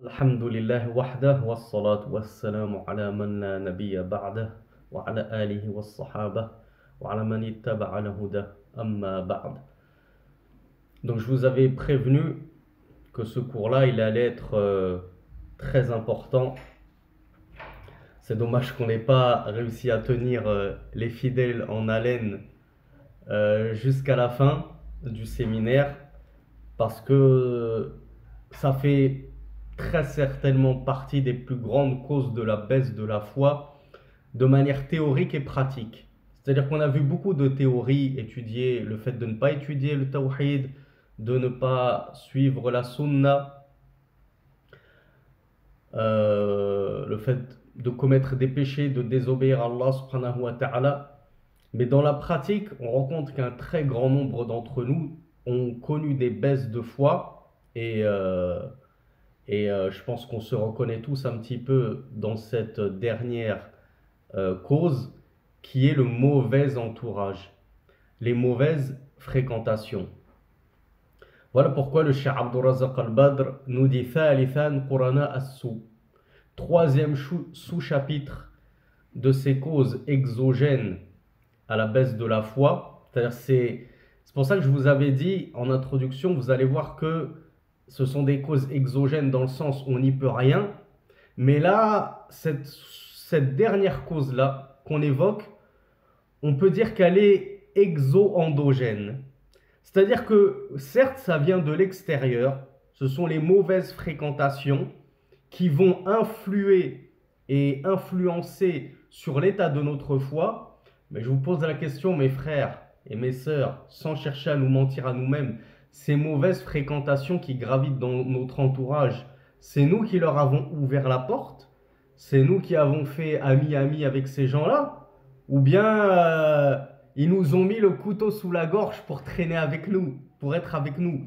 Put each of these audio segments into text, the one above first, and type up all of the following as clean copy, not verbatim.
الحمد لله وحده والصلاة والسلام على من لا نبي بعده وعلى آله والصحابة وعلى من اتبع الهدى أما بعد. Donc je vous avais prévenu que ce cours-là il allait être très important. C'est dommage qu'on n'ait pas réussi à tenir les fidèles en haleine jusqu'à la fin du séminaire parce que ça fait très certainement partie des plus grandes causes de la baisse de la foi de manière théorique et pratique. C'est-à-dire qu'on a vu beaucoup de théories étudier le fait de ne pas étudier le tawhid, de ne pas suivre la sunna, le fait de commettre des péchés, de désobéir à Allah subhanahu wa ta'ala. Mais dans la pratique, on rencontre qu'un très grand nombre d'entre nous ont connu des baisses de foi et je pense qu'on se reconnaît tous un petit peu dans cette dernière cause qui est le mauvais entourage, les mauvaises fréquentations. Voilà pourquoi le Cheikh Abdurrazzaq al-Badr nous dit Thalithan Qurana as-Sou. Troisième sous-chapitre de ces causes exogènes à la baisse de la foi. C'est-à-dire c'est pour ça que je vous avais dit en introduction, vous allez voir que ce sont des causes exogènes dans le sens où on n'y peut rien. Mais là, cette dernière cause-là qu'on évoque, on peut dire qu'elle est exo-endogène. C'est-à-dire que certes, ça vient de l'extérieur, ce sont les mauvaises fréquentations qui vont influer et influencer sur l'état de notre foi. Mais je vous pose la question, mes frères et mes sœurs, sans chercher à nous mentir à nous-mêmes, ces mauvaises fréquentations qui gravitent dans notre entourage, c'est nous qui leur avons ouvert la porte? C'est nous qui avons fait ami-ami avec ces gens-là? Ou bien ils nous ont mis le couteau sous la gorge pour traîner avec nous, pour être avec nous?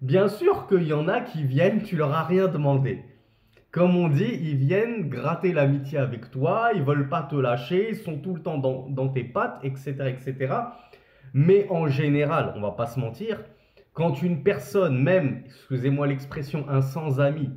Bien sûr qu'il y en a qui viennent, tu leur as rien demandé. Comme on dit, ils viennent gratter l'amitié avec toi, ils veulent pas te lâcher, ils sont tout le temps dans tes pattes, etc., etc. Mais en général, on va pas se mentir, quand une personne, même, excusez-moi l'expression, un sans-ami,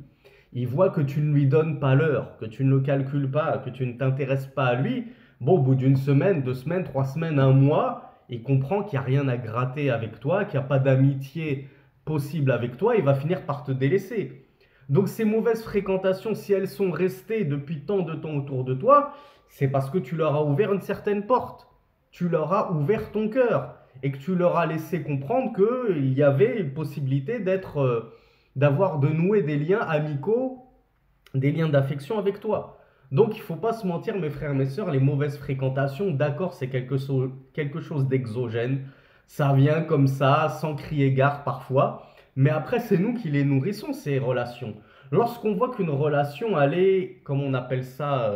il voit que tu ne lui donnes pas l'heure, que tu ne le calcules pas, que tu ne t'intéresses pas à lui, bon, au bout d'une semaine, 2 semaines, 3 semaines, un mois, il comprend qu'il n'y a rien à gratter avec toi, qu'il n'y a pas d'amitié possible avec toi, il va finir par te délaisser. Donc ces mauvaises fréquentations, si elles sont restées depuis tant de temps autour de toi, c'est parce que tu leur as ouvert une certaine porte. Tu leur as ouvert ton cœur et que tu leur as laissé comprendre qu'il y avait une possibilité d'avoir, de nouer des liens amicaux, des liens d'affection avec toi. Donc il ne faut pas se mentir, mes frères et mes sœurs, les mauvaises fréquentations, d'accord, c'est quelque chose d'exogène. Ça vient comme ça, sans crier gare parfois. Mais après, c'est nous qui les nourrissons, ces relations. Lorsqu'on voit qu'une relation, elle est, comme on appelle ça,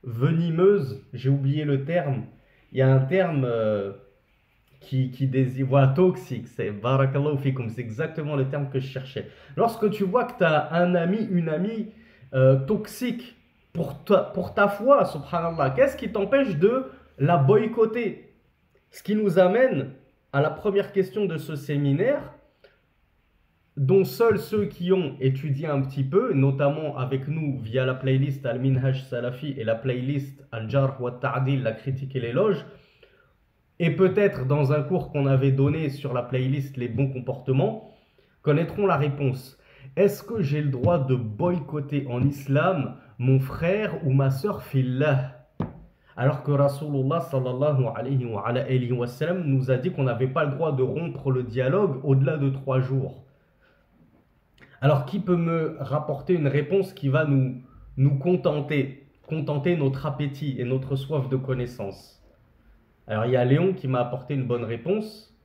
venimeuse, j'ai oublié le terme. Il y a un terme qui désigne, voilà, toxique, c'est barakallahu fikum, c'est exactement le terme que je cherchais. Lorsque tu vois que tu as un ami, une amie toxique pour ta foi, subhanallah, qu'est-ce qui t'empêche de la boycotter? Ce qui nous amène à la première question de ce séminaire, dont seuls ceux qui ont étudié un petit peu, notamment avec nous via la playlist Al-Minhaj Salafi et la playlist Al-Jarh wa Ta'dil, la critique et l'éloge, et peut-être dans un cours qu'on avait donné sur la playlist Les bons comportements, connaîtront la réponse. Est-ce que j'ai le droit de boycotter en islam mon frère ou ma sœur fillah? Alors que Rasulullah sallallahu alayhi wa sallam nous a dit qu'on n'avait pas le droit de rompre le dialogue au-delà de 3 jours. Alors qui peut me rapporter une réponse qui va nous contenter notre appétit et notre soif de connaissance? Alors il y a Léon qui m'a apporté une bonne réponse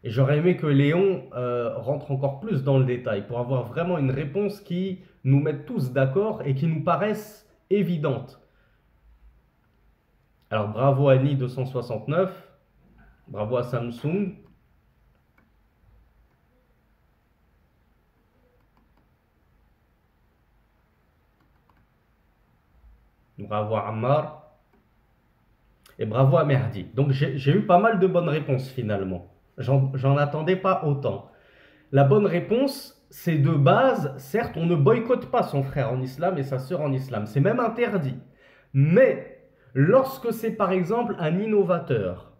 et j'aurais aimé que Léon rentre encore plus dans le détail pour avoir vraiment une réponse qui nous mette tous d'accord et qui nous paraisse évidente. Alors bravo à Ni 269, bravo à Samsung. Bravo à Ammar. Et bravo à Mehdi. Donc j'ai eu pas mal de bonnes réponses finalement. J'en attendais pas autant. La bonne réponse, c'est de base, certes, on ne boycotte pas son frère en islam et sa sœur en islam. C'est même interdit. Mais lorsque c'est par exemple un innovateur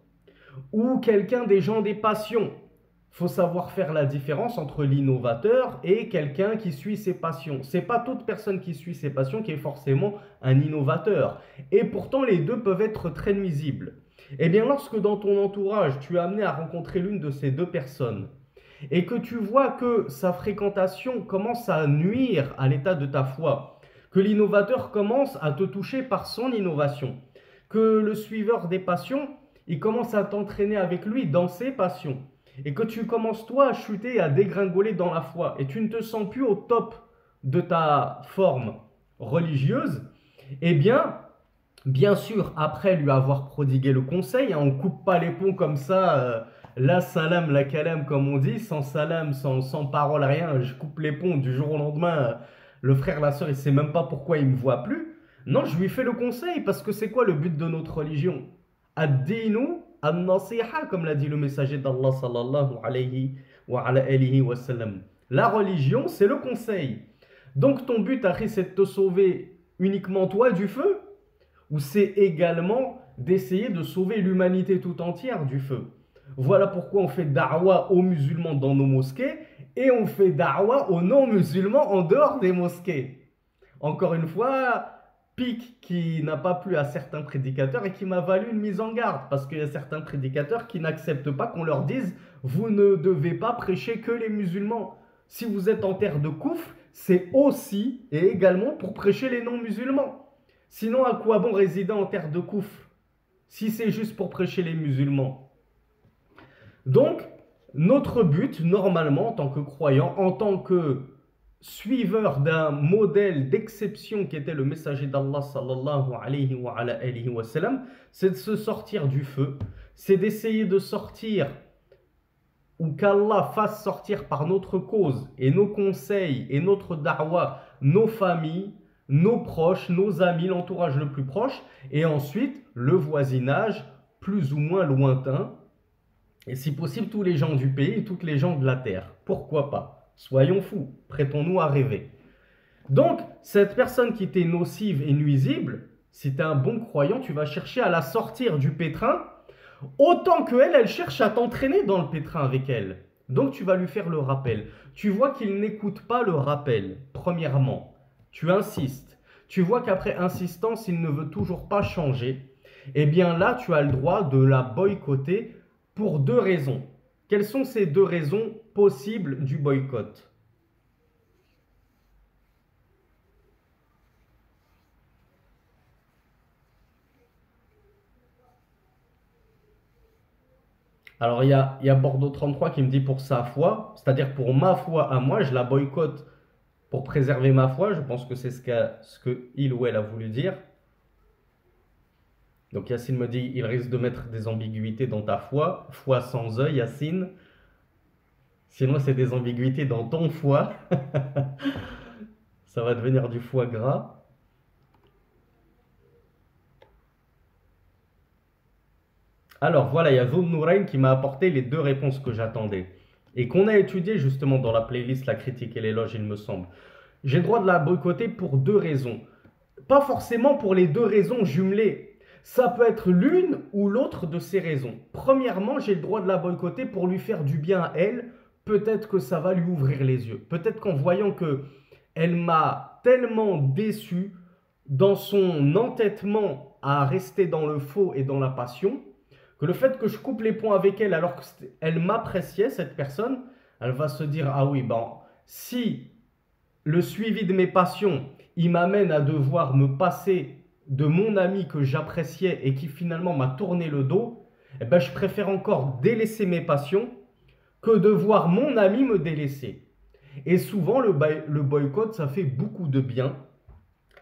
ou quelqu'un des gens des passions, il faut savoir faire la différence entre l'innovateur et quelqu'un qui suit ses passions. C'est pas toute personne qui suit ses passions qui est forcément un innovateur. Et pourtant, les deux peuvent être très nuisibles. Eh bien, lorsque dans ton entourage, tu es amené à rencontrer l'une de ces deux personnes et que tu vois que sa fréquentation commence à nuire à l'état de ta foi, que l'innovateur commence à te toucher par son innovation, que le suiveur des passions, il commence à t'entraîner avec lui dans ses passions, et que tu commences toi à chuter, à dégringoler dans la foi, et tu ne te sens plus au top de ta forme religieuse, eh bien sûr, après lui avoir prodigué le conseil, hein, on ne coupe pas les ponts comme ça, la salam, la kalam, comme on dit, sans salam, sans parole, rien, je coupe les ponts du jour au lendemain, le frère, la sœur, il ne sait même pas pourquoi il ne me voit plus. Non, je lui fais le conseil, parce que c'est quoi le but de notre religion? Ad-dinu an-nasiha, comme l'a dit le messager d'Allah sallallahu alayhi wa sallam. La religion, c'est le conseil. Donc ton but, Akhi, c'est de te sauver uniquement toi du feu, ou c'est également d'essayer de sauver l'humanité tout entière du feu? Voilà pourquoi on fait da'wa aux musulmans dans nos mosquées et on fait da'wa aux non-musulmans en dehors des mosquées. Encore une fois, pic qui n'a pas plu à certains prédicateurs et qui m'a valu une mise en garde, parce qu'il y a certains prédicateurs qui n'acceptent pas qu'on leur dise « vous ne devez pas prêcher que les musulmans ». Si vous êtes en terre de Koufr, c'est aussi et également pour prêcher les non-musulmans. Sinon, à quoi bon résider en terre de Koufr si c'est juste pour prêcher les musulmans? Donc, notre but, normalement, en tant que croyant, en tant que suiveur d'un modèle d'exception qui était le messager d'Allah sallallahu alayhi wa sallam, c'est de se sortir du feu, c'est d'essayer de sortir ou qu'Allah fasse sortir par notre cause et nos conseils et notre da'wa, nos familles, nos proches, nos amis, l'entourage le plus proche, et ensuite le voisinage plus ou moins lointain, et si possible tous les gens du pays et toutes les gens de la terre. Pourquoi pas? Soyons fous, prêtons-nous à rêver. Donc, cette personne qui t'est nocive et nuisible, si tu es un bon croyant, tu vas chercher à la sortir du pétrin, autant qu'elle, elle cherche à t'entraîner dans le pétrin avec elle. Donc, tu vas lui faire le rappel. Tu vois qu'il n'écoute pas le rappel, premièrement. Tu insistes. Tu vois qu'après insistance, il ne veut toujours pas changer. Eh bien là, tu as le droit de la boycotter pour deux raisons. Quelles sont ces deux raisons possibles du boycott? Alors, il y a Bordeaux 33 qui me dit pour sa foi, c'est-à-dire pour ma foi à moi, je la boycotte pour préserver ma foi. Je pense que c'est ce que il ou elle a voulu dire. Donc Yacine me dit, il risque de mettre des ambiguïtés dans ta foi. Foi sans œil, Yacine. Sinon, c'est des ambiguïtés dans ton foie. Ça va devenir du foie gras. Alors voilà, il y a Zoul Nourain qui m'a apporté les deux réponses que j'attendais. Et qu'on a étudié justement dans la playlist La critique et l'éloge, il me semble. J'ai le droit de la boycotter pour deux raisons. Pas forcément pour les deux raisons jumelées. Ça peut être l'une ou l'autre de ces raisons. Premièrement, j'ai le droit de la boycotter pour lui faire du bien à elle. Peut-être que ça va lui ouvrir les yeux. Peut-être qu'en voyant que elle m'a tellement déçu dans son entêtement à rester dans le faux et dans la passion, que le fait que je coupe les ponts avec elle alors qu'elle m'appréciait, cette personne, elle va se dire, ah oui, bon, si le suivi de mes passions, il m'amène à devoir me passer de mon ami que j'appréciais et qui finalement m'a tourné le dos, eh ben, je préfère encore délaisser mes passions que de voir mon ami me délaisser. Et souvent, le boycott, ça fait beaucoup de bien.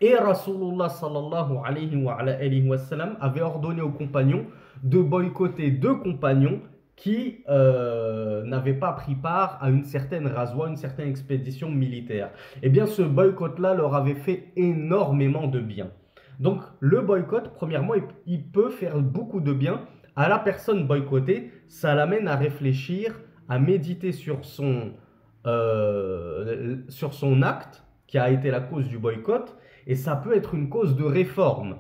Et Rasulullah sallallahu alayhi wa sallam avait ordonné aux compagnons de boycotter deux compagnons qui n'avaient pas pris part à une certaine razwa, une certaine expédition militaire. Eh bien, ce boycott-là leur avait fait énormément de bien. Donc, le boycott, premièrement, il peut faire beaucoup de bien à la personne boycottée. Ça l'amène à réfléchir, à méditer sur son sur son acte qui a été la cause du boycott, et ça peut être une cause de réforme.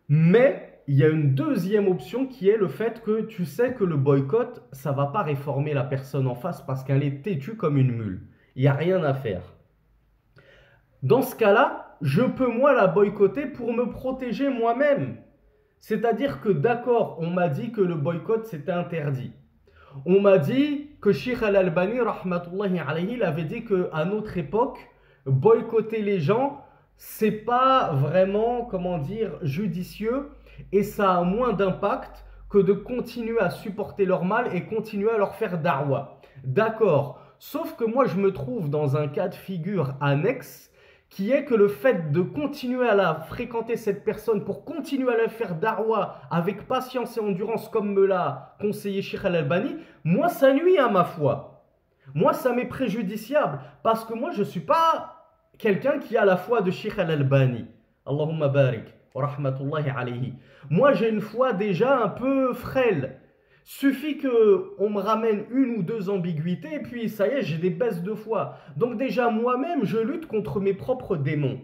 Mais il y a une deuxième option qui est le fait que tu sais que le boycott, ça ne va pas réformer la personne en face parce qu'elle est têtue comme une mule. Il n'y a rien à faire. Dans ce cas-là, je peux moi la boycotter pour me protéger moi-même. C'est-à-dire que d'accord, on m'a dit que le boycott c'était interdit. On m'a dit que Sheikh Al-Albani, rahmatullahi alayhi, il avait dit qu'à notre époque, boycotter les gens, c'est pas vraiment, comment dire, judicieux et ça a moins d'impact que de continuer à supporter leur mal et continuer à leur faire darwa. D'accord, sauf que moi je me trouve dans un cas de figure annexe qui est que le fait de continuer à la fréquenter cette personne pour continuer à la faire darwa avec patience et endurance comme me l'a conseillé Sheikh Al-Albani, moi ça nuit à ma foi. Moi ça m'est préjudiciable parce que moi je ne suis pas quelqu'un qui a la foi de Sheikh Al-Albani. Allahumma barik wa rahmatullahi alayhi. Moi j'ai une foi déjà un peu frêle. Suffit qu'on me ramène une ou deux ambiguïtés et puis ça y est, j'ai des baisses de foi. Donc déjà moi-même, je lutte contre mes propres démons.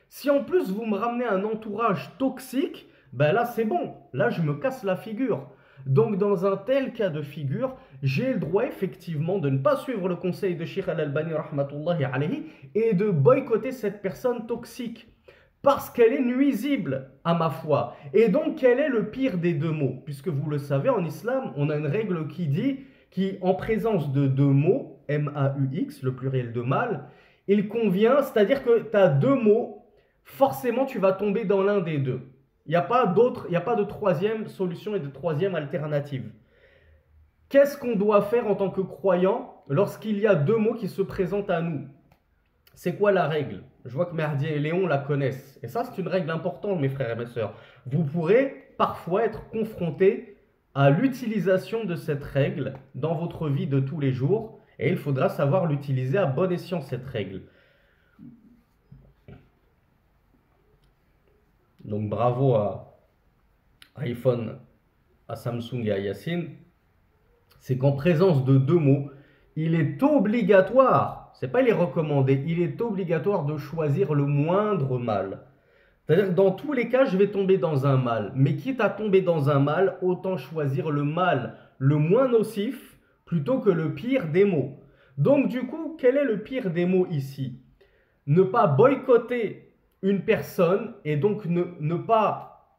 Si en plus vous me ramenez un entourage toxique, ben là c'est bon, là je me casse la figure. Donc dans un tel cas de figure, j'ai le droit effectivement de ne pas suivre le conseil de Sheikh Al-Albani rahmatullahi alayhi et de boycotter cette personne toxique. Parce qu'elle est nuisible à ma foi. Et donc, quel est le pire des deux mots? Puisque vous le savez, en islam, on a une règle qui dit qu'en présence de deux mots, M-A-U-X, le pluriel de mal, il convient, c'est-à-dire que tu as deux mots, forcément tu vas tomber dans l'un des deux. Il n'y a pas de troisième solution et de troisième alternative. Qu'est-ce qu'on doit faire en tant que croyant lorsqu'il y a deux mots qui se présentent à nous? C'est quoi la règle? Je vois que Merdi et Léon la connaissent. Et ça, c'est une règle importante, mes frères et mes sœurs. Vous pourrez parfois être confrontés à l'utilisation de cette règle dans votre vie de tous les jours. Et il faudra savoir l'utiliser à bon escient, cette règle. Donc bravo à iPhone, à Samsung et à Yacine. C'est qu'en présence de deux mots, il est obligatoire, c'est pas il est recommandé, il est obligatoire de choisir le moindre mal. C'est-à-dire que dans tous les cas, je vais tomber dans un mal. Mais quitte à tomber dans un mal, autant choisir le mal le moins nocif plutôt que le pire des maux. Donc du coup, quel est le pire des maux ici? Ne pas boycotter une personne et donc ne pas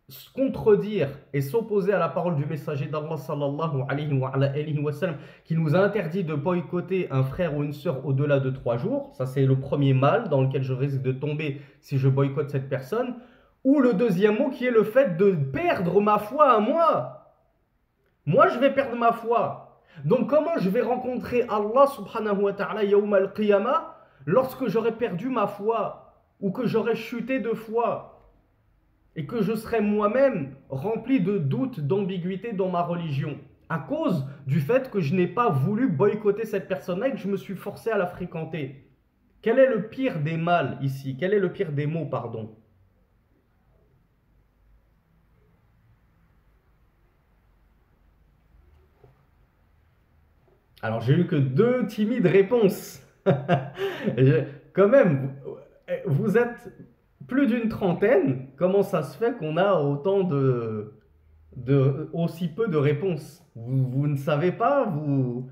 se contredire et s'opposer à la parole du messager d'Allah sallallahu alayhi wa sallam qui nous a interdit de boycotter un frère ou une sœur au-delà de 3 jours. Ça, c'est le premier mal dans lequel je risque de tomber si je boycotte cette personne. Ou le deuxième mot qui est le fait de perdre ma foi à moi. Moi, je vais perdre ma foi. Donc, comment je vais rencontrer Allah subhanahu wa ta'ala yawm al-qiyamah lorsque j'aurai perdu ma foi ou que j'aurai chuté de foi? Et que je serai moi-même rempli de doutes, d'ambiguïté dans ma religion, à cause du fait que je n'ai pas voulu boycotter cette personne-là et que je me suis forcé à la fréquenter. Quel est le pire des mal ici? Quel est le pire des maux, pardon? Alors, j'ai eu que 2 timides réponses. Quand même, vous êtes plus d'une trentaine. Comment ça se fait qu'on a autant aussi peu de réponses? Vous ne savez pas? Vous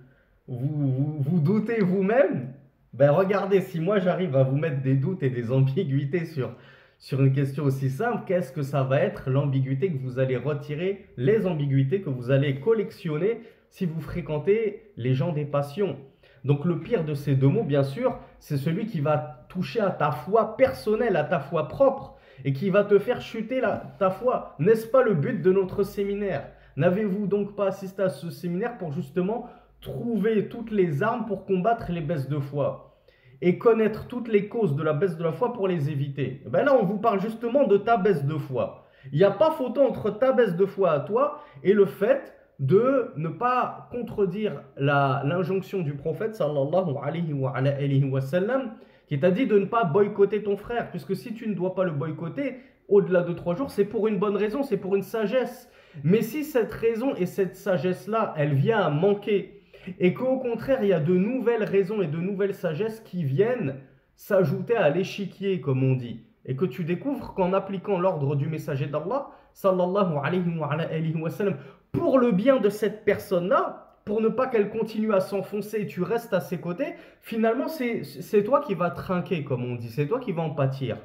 doutez vous-même? Ben regardez, si moi j'arrive à vous mettre des doutes et des ambiguïtés sur une question aussi simple, qu'est-ce que ça va être l'ambiguïté que vous allez retirer, les ambiguïtés que vous allez collectionner si vous fréquentez les gens des passions? Donc le pire de ces deux mots, bien sûr, c'est celui qui va toucher à ta foi personnelle, à ta foi propre, et qui va te faire chuter ta foi. N'est-ce pas le but de notre séminaire? N'avez-vous donc pas assisté à ce séminaire pour justement trouver toutes les armes pour combattre les baisses de foi et connaître toutes les causes de la baisse de la foi pour les éviter? Ben là, on vous parle justement de ta baisse de foi. Il n'y a pas photo entre ta baisse de foi à toi et le fait de ne pas contredire l'injonction du prophète sallallahu alayhi wa sallam qui t'a dit de ne pas boycotter ton frère, puisque si tu ne dois pas le boycotter au-delà de 3 jours, c'est pour une bonne raison, c'est pour une sagesse. Mais si cette raison et cette sagesse-là, elle vient à manquer et qu'au contraire, il y a de nouvelles raisons et de nouvelles sagesses qui viennent s'ajouter à l'échiquier, comme on dit, et que tu découvres qu'en appliquant l'ordre du messager d'Allah, sallallahu alayhi wa sallam, pour le bien de cette personne-là, pour ne pas qu'elle continue à s'enfoncer et tu restes à ses côtés, finalement, c'est toi qui vas trinquer, comme on dit, c'est toi qui vas en pâtir.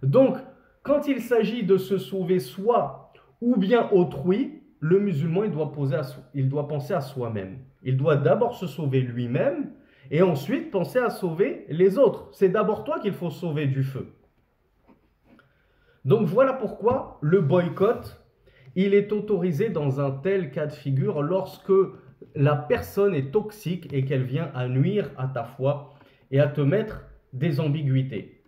Donc, quand il s'agit de se sauver soi ou bien autrui, le musulman, il doit penser à soi-même. Il doit d'abord se sauver lui-même et ensuite penser à sauver les autres. C'est d'abord toi qu'il faut sauver du feu. Donc voilà pourquoi le boycott, il est autorisé dans un tel cas de figure lorsque la personne est toxique et qu'elle vient à nuire à ta foi et à te mettre des ambiguïtés.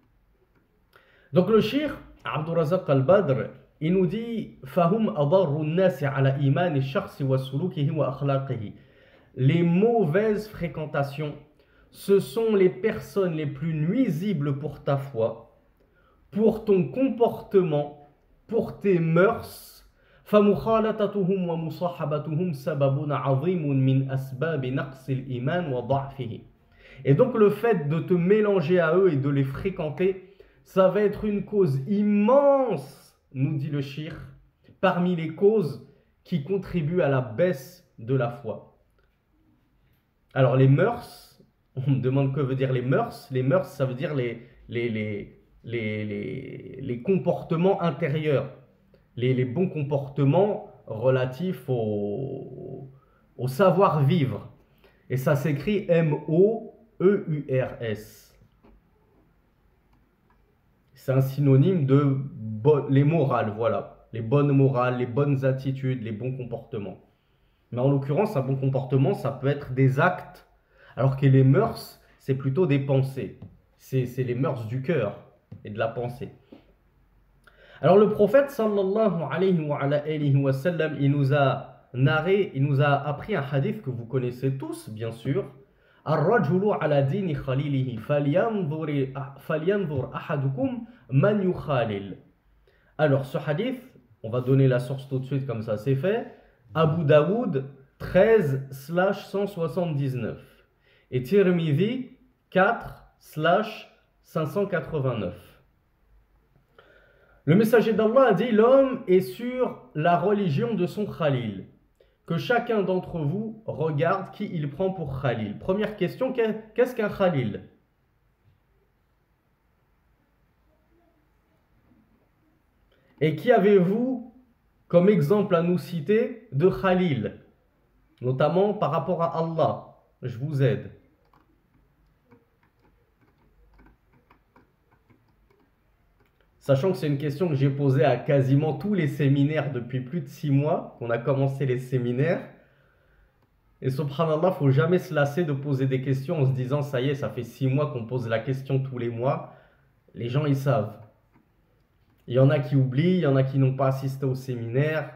Donc le shir, Abdurrazaq al-Badr, il nous dit فَهُمْ أَضَرُّ النَّاسِ عَلَى إِيمَانِ الشَّخْصِ وَسُلُوكِهِ وَأَخْلَاقِهِ. Les mauvaises fréquentations, ce sont les personnes les plus nuisibles pour ta foi, pour ton comportement, pour tes mœurs. فَمُخَالَطَتُهُمْ وَمُصَاحَبَتُهُمْ سَبَبٌ عَظِيمٌ مِنْ أَسْبَابِ نَقْصِ الْإِيمَانِ وَضَعْفِهِ. Et donc le fait de te mélanger à eux et de les fréquenter, ça va être une cause immense, nous dit le shir, parmi les causes qui contribuent à la baisse de la foi. Alors les mœurs, on me demande que veut dire les mœurs. Les mœurs, ça veut dire les comportements intérieurs, les bons comportements relatifs au savoir-vivre. Et ça s'écrit M-O-E-U-R-S. C'est un synonyme de les morales, voilà. Les bonnes morales, les bonnes attitudes, les bons comportements. Mais en l'occurrence, un bon comportement, ça peut être des actes, alors que les mœurs, c'est plutôt des pensées. C'est les mœurs du cœur et de la pensée. Alors le prophète, sallallahu alayhi wa sallam, il nous a appris un hadith que vous connaissez tous, bien sûr. الرجل على دين خليله فلينظر أحدكم من يخالل. Alors ce hadith, on va donner la source tout de suite comme ça c'est fait. Abu Daoud 13/179 et Tirmidhi 4/589. Le messager d'Allah a dit: l'homme est sur la religion de son Khalil. Que chacun d'entre vous regarde qui il prend pour Khalil. Première question, qu'est-ce qu'un Khalil? Et qui avez-vous comme exemple à nous citer de Khalil, notamment par rapport à Allah? Je vous aide. Sachant que c'est une question que j'ai posée à quasiment tous les séminaires depuis plus de 6 mois qu'on a commencé les séminaires. Et subhanallah, il ne faut jamais se lasser de poser des questions en se disant ça y est, ça fait 6 mois qu'on pose la question tous les mois. Les gens, ils savent. Il y en a qui oublient, il y en a qui n'ont pas assisté au séminaire.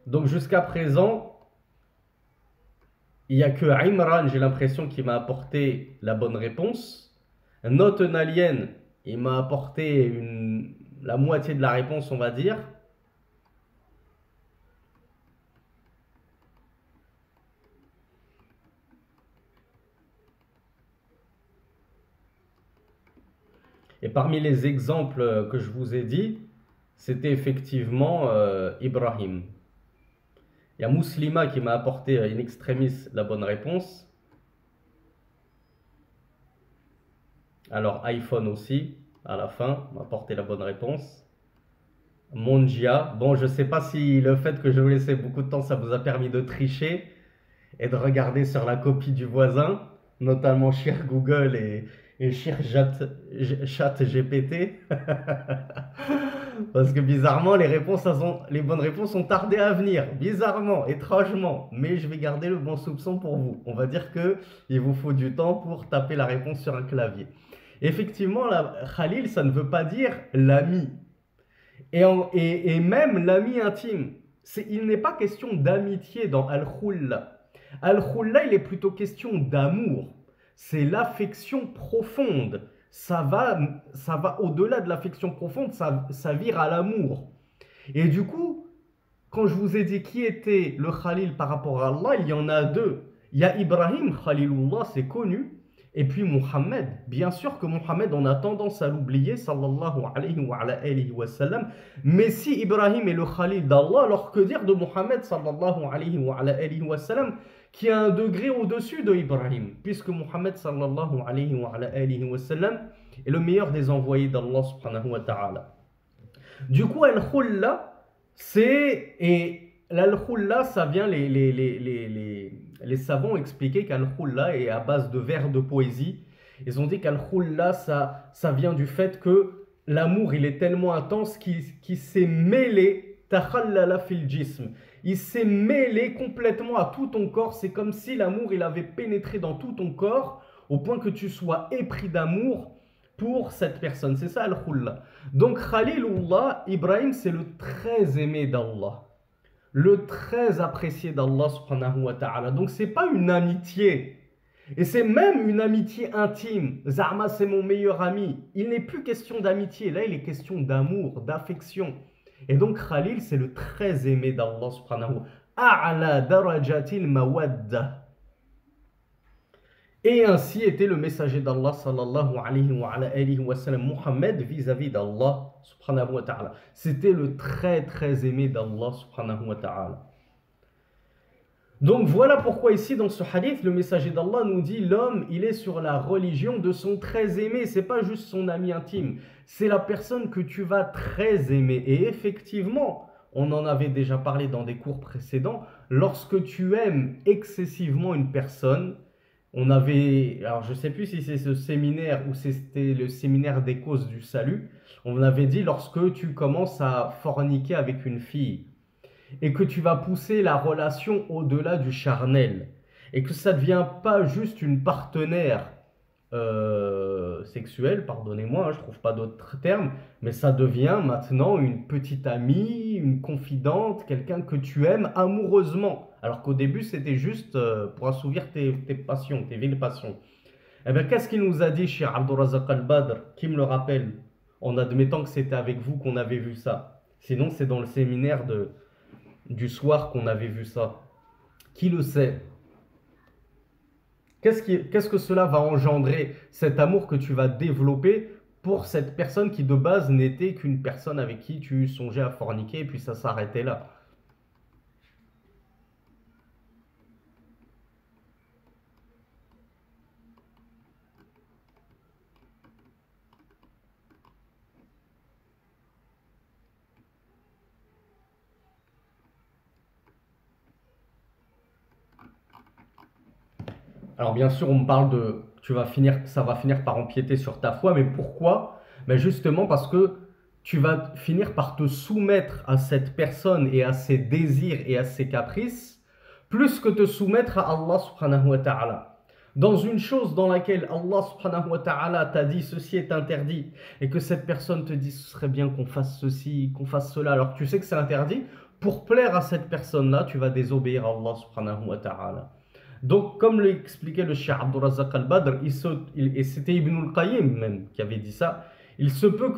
Donc jusqu'à présent, il n'y a que Imran, j'ai l'impression, qui m'a apporté la bonne réponse. Note alien, il m'a apporté la moitié de la réponse, on va dire. Et parmi les exemples que je vous ai dit, c'était effectivement Ibrahim. Il y a Muslima qui m'a apporté in extremis la bonne réponse. Alors iPhone aussi, à la fin, m'a apporté la bonne réponse. Mongia, bon, je ne sais pas si le fait que je vous laissais beaucoup de temps, ça vous a permis de tricher et de regarder sur la copie du voisin, notamment Cher Google et Cher Chat GPT. Parce que bizarrement, les bonnes réponses ont tardé à venir. Bizarrement, étrangement. Mais je vais garder le bon soupçon pour vous. On va dire qu'il vous faut du temps pour taper la réponse sur un clavier. Effectivement, Khalil, ça ne veut pas dire l'ami. Et même l'ami intime. Il n'est pas question d'amitié dans Al-Khulla. Al-Khulla, il est plutôt question d'amour. C'est l'affection profonde. ça va au-delà de l'affection profonde, ça vire à l'amour. Et du coup, quand je vous ai dit qui était le Khalil par rapport à Allah, il y en a deux. Il y a Ibrahim, Khalilullah, c'est connu, et puis Muhammad. Bien sûr que Muhammad, on a tendance à l'oublier, sallallahu alayhi wa sallam. Mais si Ibrahim est le Khalil d'Allah, alors que dire de Muhammad, sallallahu alayhi wa sallam, qui a un degré au-dessus de Ibrahim, puisque Muhammad, sallallahu alayhi wa sallam, est le meilleur des envoyés d'Allah, subhanahu wa ta'ala. Du coup, Al-Khulla, et l'al-khulla, ça vient, les savants expliquaient qu'al-khulla est à base de vers de poésie. Ils ont dit qu'al-khulla, ça vient du fait que l'amour, il est tellement intense qu'il s'est mêlé, takhallala fil jism. Il s'est mêlé complètement à tout ton corps. C'est comme si l'amour, il avait pénétré dans tout ton corps, au point que tu sois épris d'amour pour cette personne. C'est ça al-khulla. Donc Khalilullah, Ibrahim, c'est le très aimé d'Allah, le très apprécié d'Allah subhanahu wa ta'ala. Donc c'est pas une amitié, et c'est même une amitié intime. Zahma, c'est mon meilleur ami. Il n'est plus question d'amitié, là il est question d'amour, d'affection. Et donc Khalil, c'est le très aimé d'Allah subhanahu wa ta'ala. A'la darajatil mawadda. Et ainsi était le messager d'Allah sallallahu alayhi wa sallam, Muhammad, vis-à-vis d'Allah subhanahu wa ta'ala. C'était le très très aimé d'Allah subhanahu wa ta'ala. Donc voilà pourquoi ici dans ce hadith, le messager d'Allah nous dit l'homme, il est sur la religion de son très aimé. C'est pas juste son ami intime, c'est la personne que tu vas très aimer. Et effectivement, on en avait déjà parlé dans des cours précédents, lorsque tu aimes excessivement une personne, alors je ne sais plus si c'est ce séminaire ou c'était le séminaire des causes du salut, on avait dit lorsque tu commences à forniquer avec une fille et que tu vas pousser la relation au-delà du charnel et que ça ne devient pas juste une partenaire sexuelle, pardonnez-moi, je ne trouve pas d'autres termes, mais ça devient maintenant une petite amie, une confidente, quelqu'un que tu aimes amoureusement. Alors qu'au début, c'était juste pour assouvir tes passions, tes viles passions. Eh bien, qu'est-ce qu'il nous a dit, Cheikh Abdurrazaq al-Badr, qui me le rappelle, en admettant que c'était avec vous qu'on avait vu ça. Sinon, c'est dans le séminaire du soir qu'on avait vu ça. Qui le sait? Qu'est-ce que cela va engendrer, cet amour que tu vas développer pour cette personne qui de base n'était qu'une personne avec qui tu songeais à forniquer et puis ça s'arrêtait là? Alors bien sûr, on me parle de, ça va finir par empiéter sur ta foi, mais pourquoi? Mais justement parce que tu vas finir par te soumettre à cette personne et à ses désirs et à ses caprices, plus que te soumettre à Allah subhanahu wa ta'ala. Dans une chose dans laquelle Allah subhanahu wa ta'ala t'a dit ceci est interdit, et que cette personne te dit ce serait bien qu'on fasse ceci, qu'on fasse cela, alors que tu sais que c'est interdit, pour plaire à cette personne-là, tu vas désobéir à Allah subhanahu wa ta'ala. Donc, comme l'expliquait le Cheikh Abdurrazaq al-Badr, et c'était Ibn al-Qayyim même qui avait dit ça, il se peut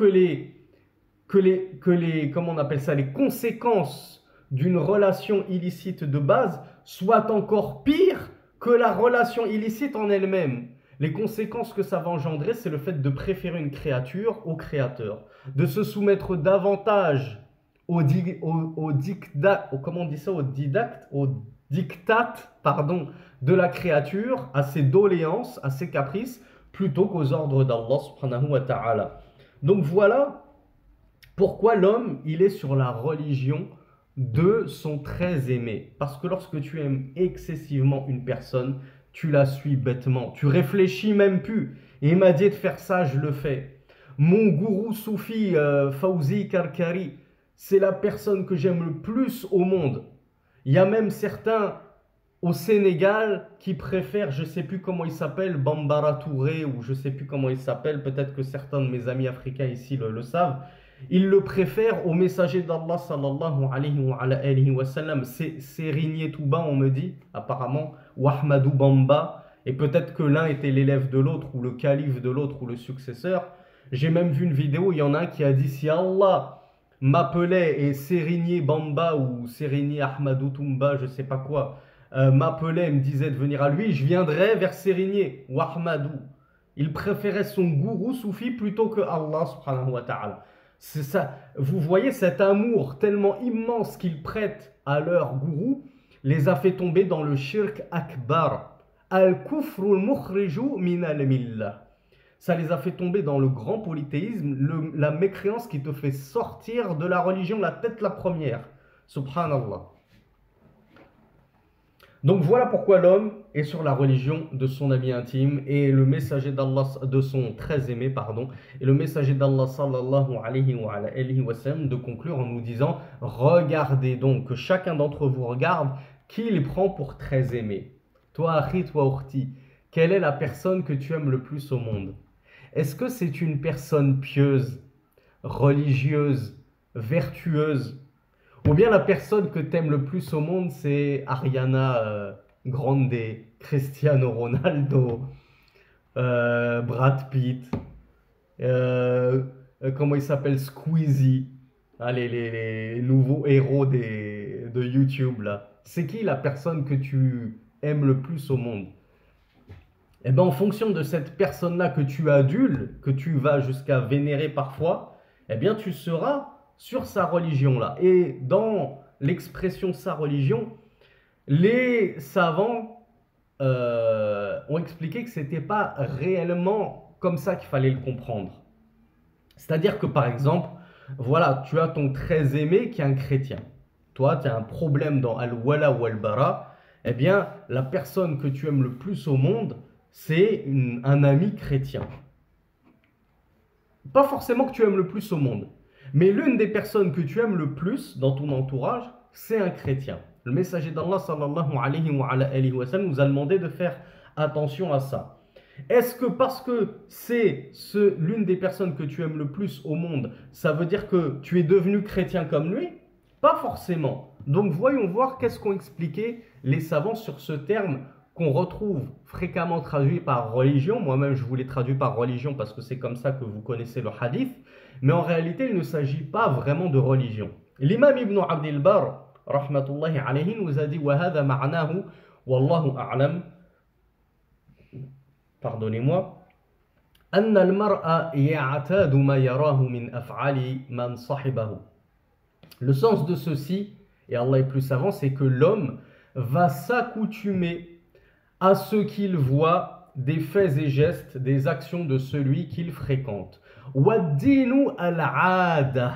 comment on appelle ça, les conséquences d'une relation illicite de base soient encore pires que la relation illicite en elle-même. Les conséquences que ça va engendrer, c'est le fait de préférer une créature au créateur, de se soumettre davantage au dictat, comment on dit ça, au diktat, pardon, de la créature, à ses doléances, à ses caprices, plutôt qu'aux ordres d'Allah subhanahu wa ta'ala. Donc voilà pourquoi l'homme, il est sur la religion de son très aimé. Parce que lorsque tu aimes excessivement une personne, tu la suis bêtement, tu réfléchis même plus. Et il m'a dit de faire ça, je le fais. Mon gourou soufi, Fawzi Karkari, c'est la personne que j'aime le plus au monde. Il y a même certains au Sénégal qui préfèrent, je ne sais plus comment il s'appelle, Bambara Touré, ou je ne sais plus comment il s'appelle, peut-être que certains de mes amis africains ici le savent, ils le préfèrent au messager d'Allah sallallahu alayhi wa sallam. C'est Rigné Touba, on me dit, apparemment, ou Ahmadou Bamba, Et peut-être que l'un était l'élève de l'autre, ou le calife de l'autre, ou le successeur. J'ai même vu une vidéo, il y en a un qui a dit, si Allah m'appelait et Sérigné Bamba ou Sérigné Ahmadou Toumba, je sais pas quoi, m'appelait et me disait de venir à lui, je viendrais vers Sérigné ou Ahmadou. Il préférait son gourou soufi plutôt que Allah subhanahu wa ta'ala. C'est ça. Vous voyez cet amour tellement immense qu'ils prêtent à leur gourou les a fait tomber dans le shirk akbar. Al-kufru al-mukhriju min al-millah. Ça les a fait tomber dans le grand polythéisme, la mécréance qui te fait sortir de la religion la tête la première. Subhanallah. Donc voilà pourquoi l'homme est sur la religion de son ami intime et le messager d'Allah, de son très aimé, pardon, et le messager d'Allah sallallahu alayhi wa sallam de conclure en nous disant, regardez donc, que chacun d'entre vous regarde qui il prend pour très aimé. Toi, Akhi, toi, Ukhti, quelle est la personne que tu aimes le plus au monde? Est-ce que c'est une personne pieuse, religieuse, vertueuse? Ou bien la personne que tu aimes le plus au monde, c'est Ariana Grande, Cristiano Ronaldo, Brad Pitt, comment il s'appelle, Squeezie, les nouveaux héros de YouTube là. C'est qui la personne que tu aimes le plus au monde? Eh bien, en fonction de cette personne-là que tu adules, que tu vas jusqu'à vénérer parfois, eh bien, tu seras sur sa religion-là. Et dans l'expression sa religion, les savants ont expliqué que ce n'était pas réellement comme ça qu'il fallait le comprendre. C'est-à-dire que, par exemple, voilà, tu as ton très aimé qui est un chrétien. Toi, tu as un problème dans Al-Wala ou Al-Bara. Eh bien, la personne que tu aimes le plus au monde, c'est un ami chrétien. Pas forcément que tu aimes le plus au monde, mais l'une des personnes que tu aimes le plus dans ton entourage, c'est un chrétien. Le messager d'Allah sallallahu alayhi wa sallam nous a demandé de faire attention à ça. Est-ce que parce que c'est l'une des personnes que tu aimes le plus au monde, ça veut dire que tu es devenu chrétien comme lui? Pas forcément. Donc voyons voir qu'est-ce qu'ont expliqué les savants sur ce terme qu'on retrouve fréquemment traduit par religion. Moi-même, je vous l'ai traduit par religion parce que c'est comme ça que vous connaissez le hadith. Mais en réalité, il ne s'agit pas vraiment de religion. L'imam Ibn Abdil Barr, rahmatullahi alayhi, nous a dit وَهَذَا مَعْنَاهُ وَاللَّهُ أَعْلَمُ. Pardonnez-moi. أَنَّ الْمَرْءَ يَعْتَادُ مَا يَرَاهُ مِنْ أَفْعَالِ مَنْ صَحِبَهُ. Le sens de ceci, et Allah est plus savant, c'est que l'homme va s'accoutumer à ce qu'il voit des faits et gestes, des actions de celui qu'il fréquente. وَالدِّينُ الْعَادَةِ.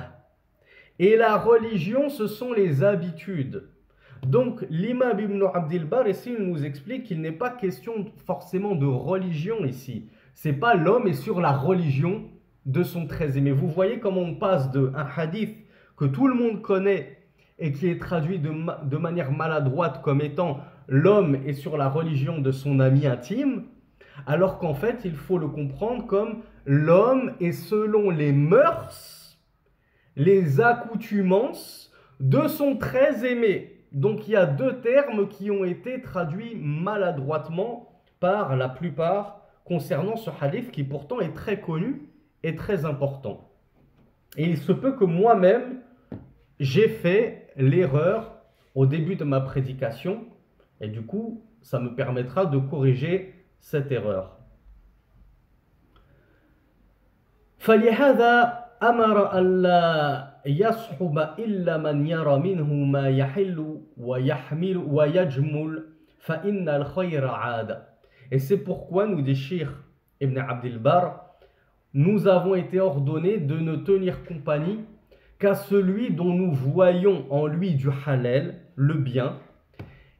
Et la religion, ce sont les habitudes. Donc, l'imam Ibn Abdil Barr, ici, il nous explique qu'il n'est pas question forcément de religion ici. C'est pas l'homme est sur la religion de son très aimé. Vous voyez comment on passe d'un hadith que tout le monde connaît et qui est traduit de manière maladroite comme étant l'homme est sur la religion de son ami intime, alors qu'en fait, il faut le comprendre comme l'homme est selon les mœurs, les accoutumances de son très aimé. Donc il y a deux termes qui ont été traduits maladroitement par la plupart concernant ce hadith qui pourtant est très connu et très important. Et il se peut que moi-même, j'ai fait l'erreur au début de ma prédication et du coup, ça me permettra de corriger cette erreur. فلهذا أمر ألا يصحب إلا من يرى منه ما يحل ويحمل ويجمل فإن الخير عادة. Et c'est pourquoi, nous dit Cheikh Ibn Abdil Barr, nous avons été ordonnés de ne tenir compagnie qu'à celui dont nous voyons en lui du halal, le bien,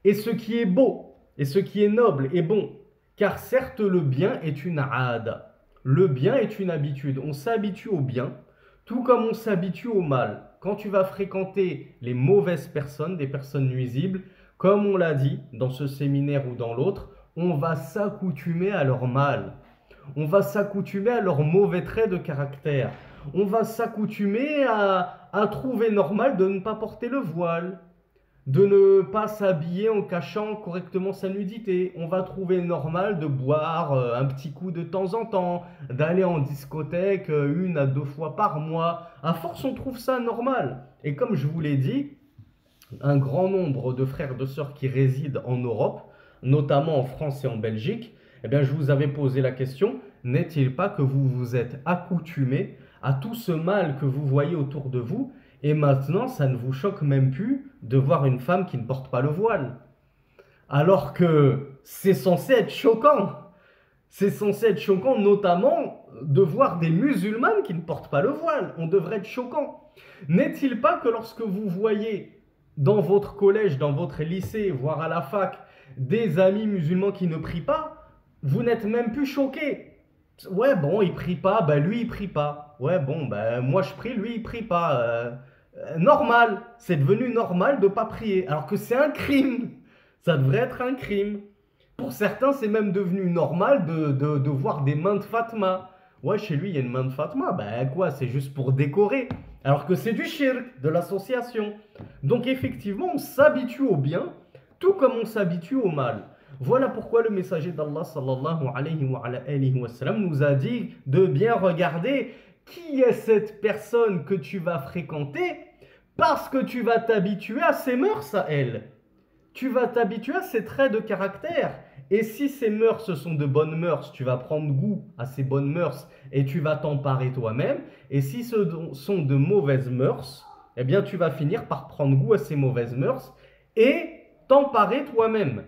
et ce qui est beau, et ce qui est noble et bon. Car certes, le bien est une aada. Le bien est une habitude. On s'habitue au bien, tout comme on s'habitue au mal. Quand tu vas fréquenter les mauvaises personnes, des personnes nuisibles, comme on l'a dit dans ce séminaire ou dans l'autre, on va s'accoutumer à leur mal. On va s'accoutumer à leurs mauvais traits de caractère. On va s'accoutumer à trouver normal de ne pas porter le voile, de ne pas s'habiller en cachant correctement sa nudité. On va trouver normal de boire un petit coup de temps en temps, d'aller en discothèque 1 à 2 fois par mois. À force, on trouve ça normal. Et comme je vous l'ai dit, un grand nombre de frères et de sœurs qui résident en Europe, notamment en France et en Belgique, eh bien, je vous avais posé la question, n'est-il pas que vous vous êtes accoutumé à tout ce mal que vous voyez autour de vous et maintenant, ça ne vous choque même plus de voir une femme qui ne porte pas le voile? Alors que c'est censé être choquant. C'est censé être choquant, notamment de voir des musulmanes qui ne portent pas le voile. On devrait être choquant. N'est-il pas que lorsque vous voyez dans votre collège, dans votre lycée, voire à la fac, des amis musulmans qui ne prient pas, vous n'êtes même plus choqué? Ouais, bon, il prie pas, ben lui il prie pas. Ouais, bon, ben moi je prie, lui il prie pas. Normal, c'est devenu normal de ne pas prier, alors que c'est un crime. Ça devrait être un crime. Pour certains, c'est même devenu normal de voir des mains de Fatma. Ouais, chez lui, il y a une main de Fatma. Ben quoi, c'est juste pour décorer. Alors que c'est du shirk, de l'association. Donc effectivement, on s'habitue au bien, tout comme on s'habitue au mal. Voilà pourquoi le messager d'Allah sallallahu alayhi wa sallam nous a dit de bien regarder qui est cette personne que tu vas fréquenter, parce que tu vas t'habituer à ses mœurs à elle. Tu vas t'habituer à ses traits de caractère. Et si ces mœurs sont de bonnes mœurs, tu vas prendre goût à ces bonnes mœurs et tu vas t'emparer toi-même. Et si ce sont de mauvaises mœurs, eh bien tu vas finir par prendre goût à ces mauvaises mœurs et t'emparer toi-même.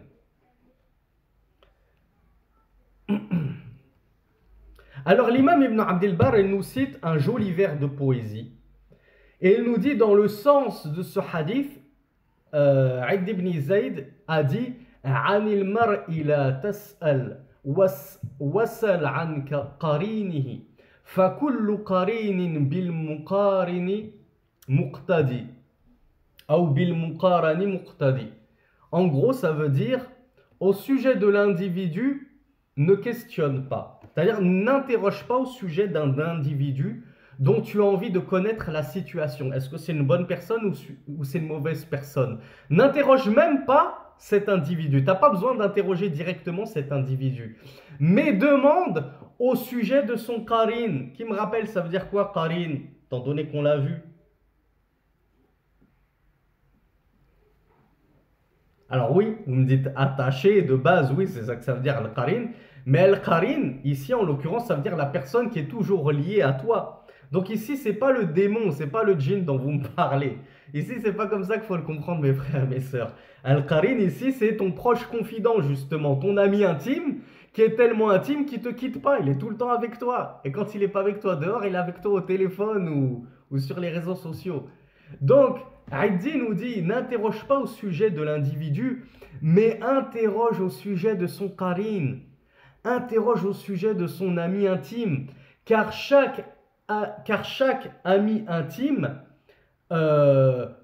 Alors l'imam Ibn Abdel Barr, il nous cite un joli vers de poésie. Et il nous dit dans le sens de ce hadith, Aïd ibn Zayd a dit Anil mar'i la tas'al wasal anka qarinihi fa kullu qarinin bil muqarini muqtadi ou bil muqarani muqtadi. En gros, ça veut dire au sujet de l'individu, ne questionne pas. C'est-à-dire n'interroge pas au sujet d'un individu dont tu as envie de connaître la situation. Est-ce que c'est une bonne personne ou c'est une mauvaise personne? N'interroge même pas cet individu. Tu n'as pas besoin d'interroger directement cet individu. Mais demande au sujet de son qarin. Qui me rappelle, ça veut dire quoi qarin? Étant donné qu'on l'a vu. Alors oui, vous me dites attaché de base, oui, c'est ça que ça veut dire al-qarin. Mais al-qarin, ici en l'occurrence, ça veut dire la personne qui est toujours liée à toi. Donc ici, c'est pas le démon, c'est pas le djinn dont vous me parlez. Ici, c'est pas comme ça qu'il faut le comprendre, mes frères et mes sœurs. Al-qarin, ici, c'est ton proche confident, justement, ton ami intime, qui est tellement intime qu'il te quitte pas, il est tout le temps avec toi. Et quand il n'est pas avec toi dehors, il est avec toi au téléphone ou sur les réseaux sociaux. Donc, Aïdi nous dit, n'interroge pas au sujet de l'individu, mais interroge au sujet de son qarin. Interroge au sujet de son ami intime, car chaque ami intime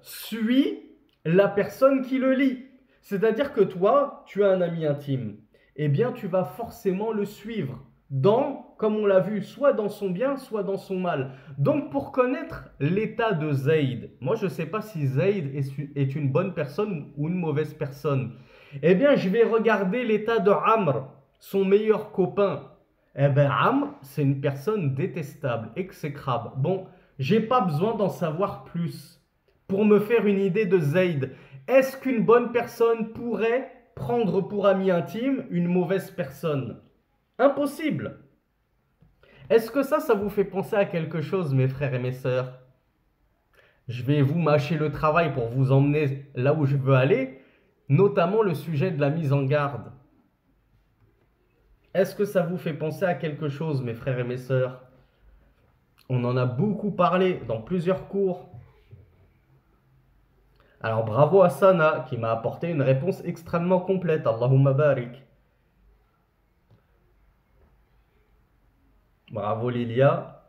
suit la personne qui le lit. C'est-à-dire que toi, tu as un ami intime, eh bien tu vas forcément le suivre dans, comme on l'a vu, soit dans son bien, soit dans son mal. Donc pour connaître l'état de Zayd, moi je ne sais pas si Zayd est une bonne personne ou une mauvaise personne, eh bien je vais regarder l'état de Amr, son meilleur copain. Eh bien Amr, c'est une personne détestable, exécrable. Bon, j'ai pas besoin d'en savoir plus pour me faire une idée de Zayd. Est-ce qu'une bonne personne pourrait prendre pour ami intime une mauvaise personne? Impossible. Est-ce que ça vous fait penser à quelque chose, mes frères et mes sœurs? Je vais vous mâcher le travail pour vous emmener là où je veux aller, notamment le sujet de la mise en garde. Est-ce que ça vous fait penser à quelque chose, mes frères et mes sœurs? On en a beaucoup parlé dans plusieurs cours. Alors bravo à Sana qui m'a apporté une réponse extrêmement complète. Allahumma barik. Bravo Lilia.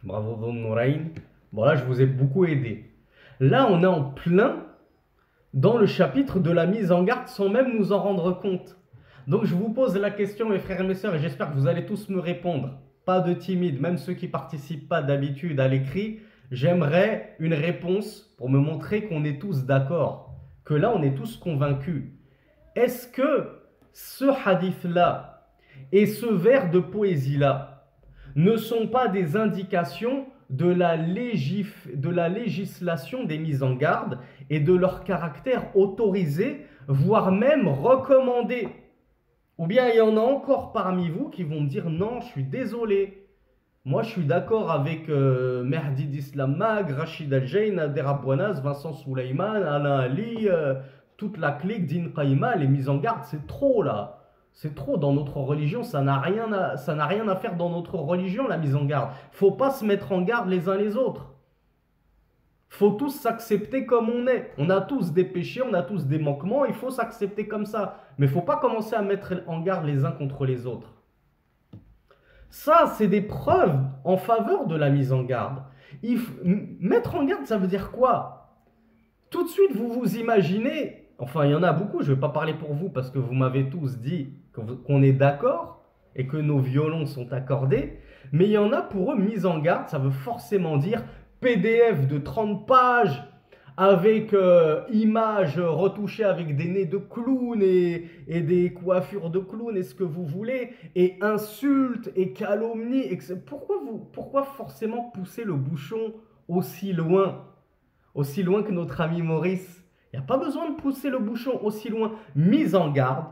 Bravo Von Nourain. Bon là je vous ai beaucoup aidé. Là on est en plein dans le chapitre de la mise en garde sans même nous en rendre compte. Donc je vous pose la question mes frères et mes sœurs et j'espère que vous allez tous me répondre. Pas de timide, même ceux qui ne participent pas d'habitude à l'écrit. J'aimerais une réponse pour me montrer qu'on est tous d'accord, que là on est tous convaincus. Est-ce que ce hadith-là et ce vers de poésie-là ne sont pas des indications de la législation des mises en garde et de leur caractère autorisé, voire même recommandé? Ou bien il y en a encore parmi vous qui vont me dire non, je suis désolé. Moi, je suis d'accord avec Mehdi d'Islam Mag, Rachid Al-Jain, Nader Abouanaz, Vincent Souleyman, Alain Ali, toute la clique d'Ibn Qayyim, les mises en garde, c'est trop là. C'est trop dans notre religion, ça n'a rien à faire dans notre religion, la mise en garde. Faut pas se mettre en garde les uns les autres. Faut tous s'accepter comme on est. On a tous des péchés, on a tous des manquements, il faut s'accepter comme ça. Mais il faut pas commencer à mettre en garde les uns contre les autres. Ça, c'est des preuves en faveur de la mise en garde. Mettre en garde, ça veut dire quoi? Tout de suite, vous vous imaginez, enfin, il y en a beaucoup, je ne vais pas parler pour vous parce que vous m'avez tous dit qu'on est d'accord et que nos violons sont accordés, mais il y en a pour eux, mise en garde, ça veut forcément dire PDF de 30 pages avec images retouchées avec des nez de clown et des coiffures de clown et ce que vous voulez, et insultes et calomnies. Pourquoi forcément pousser le bouchon aussi loin que notre ami Maurice? Il n'y a pas besoin de pousser le bouchon aussi loin. Mise en garde,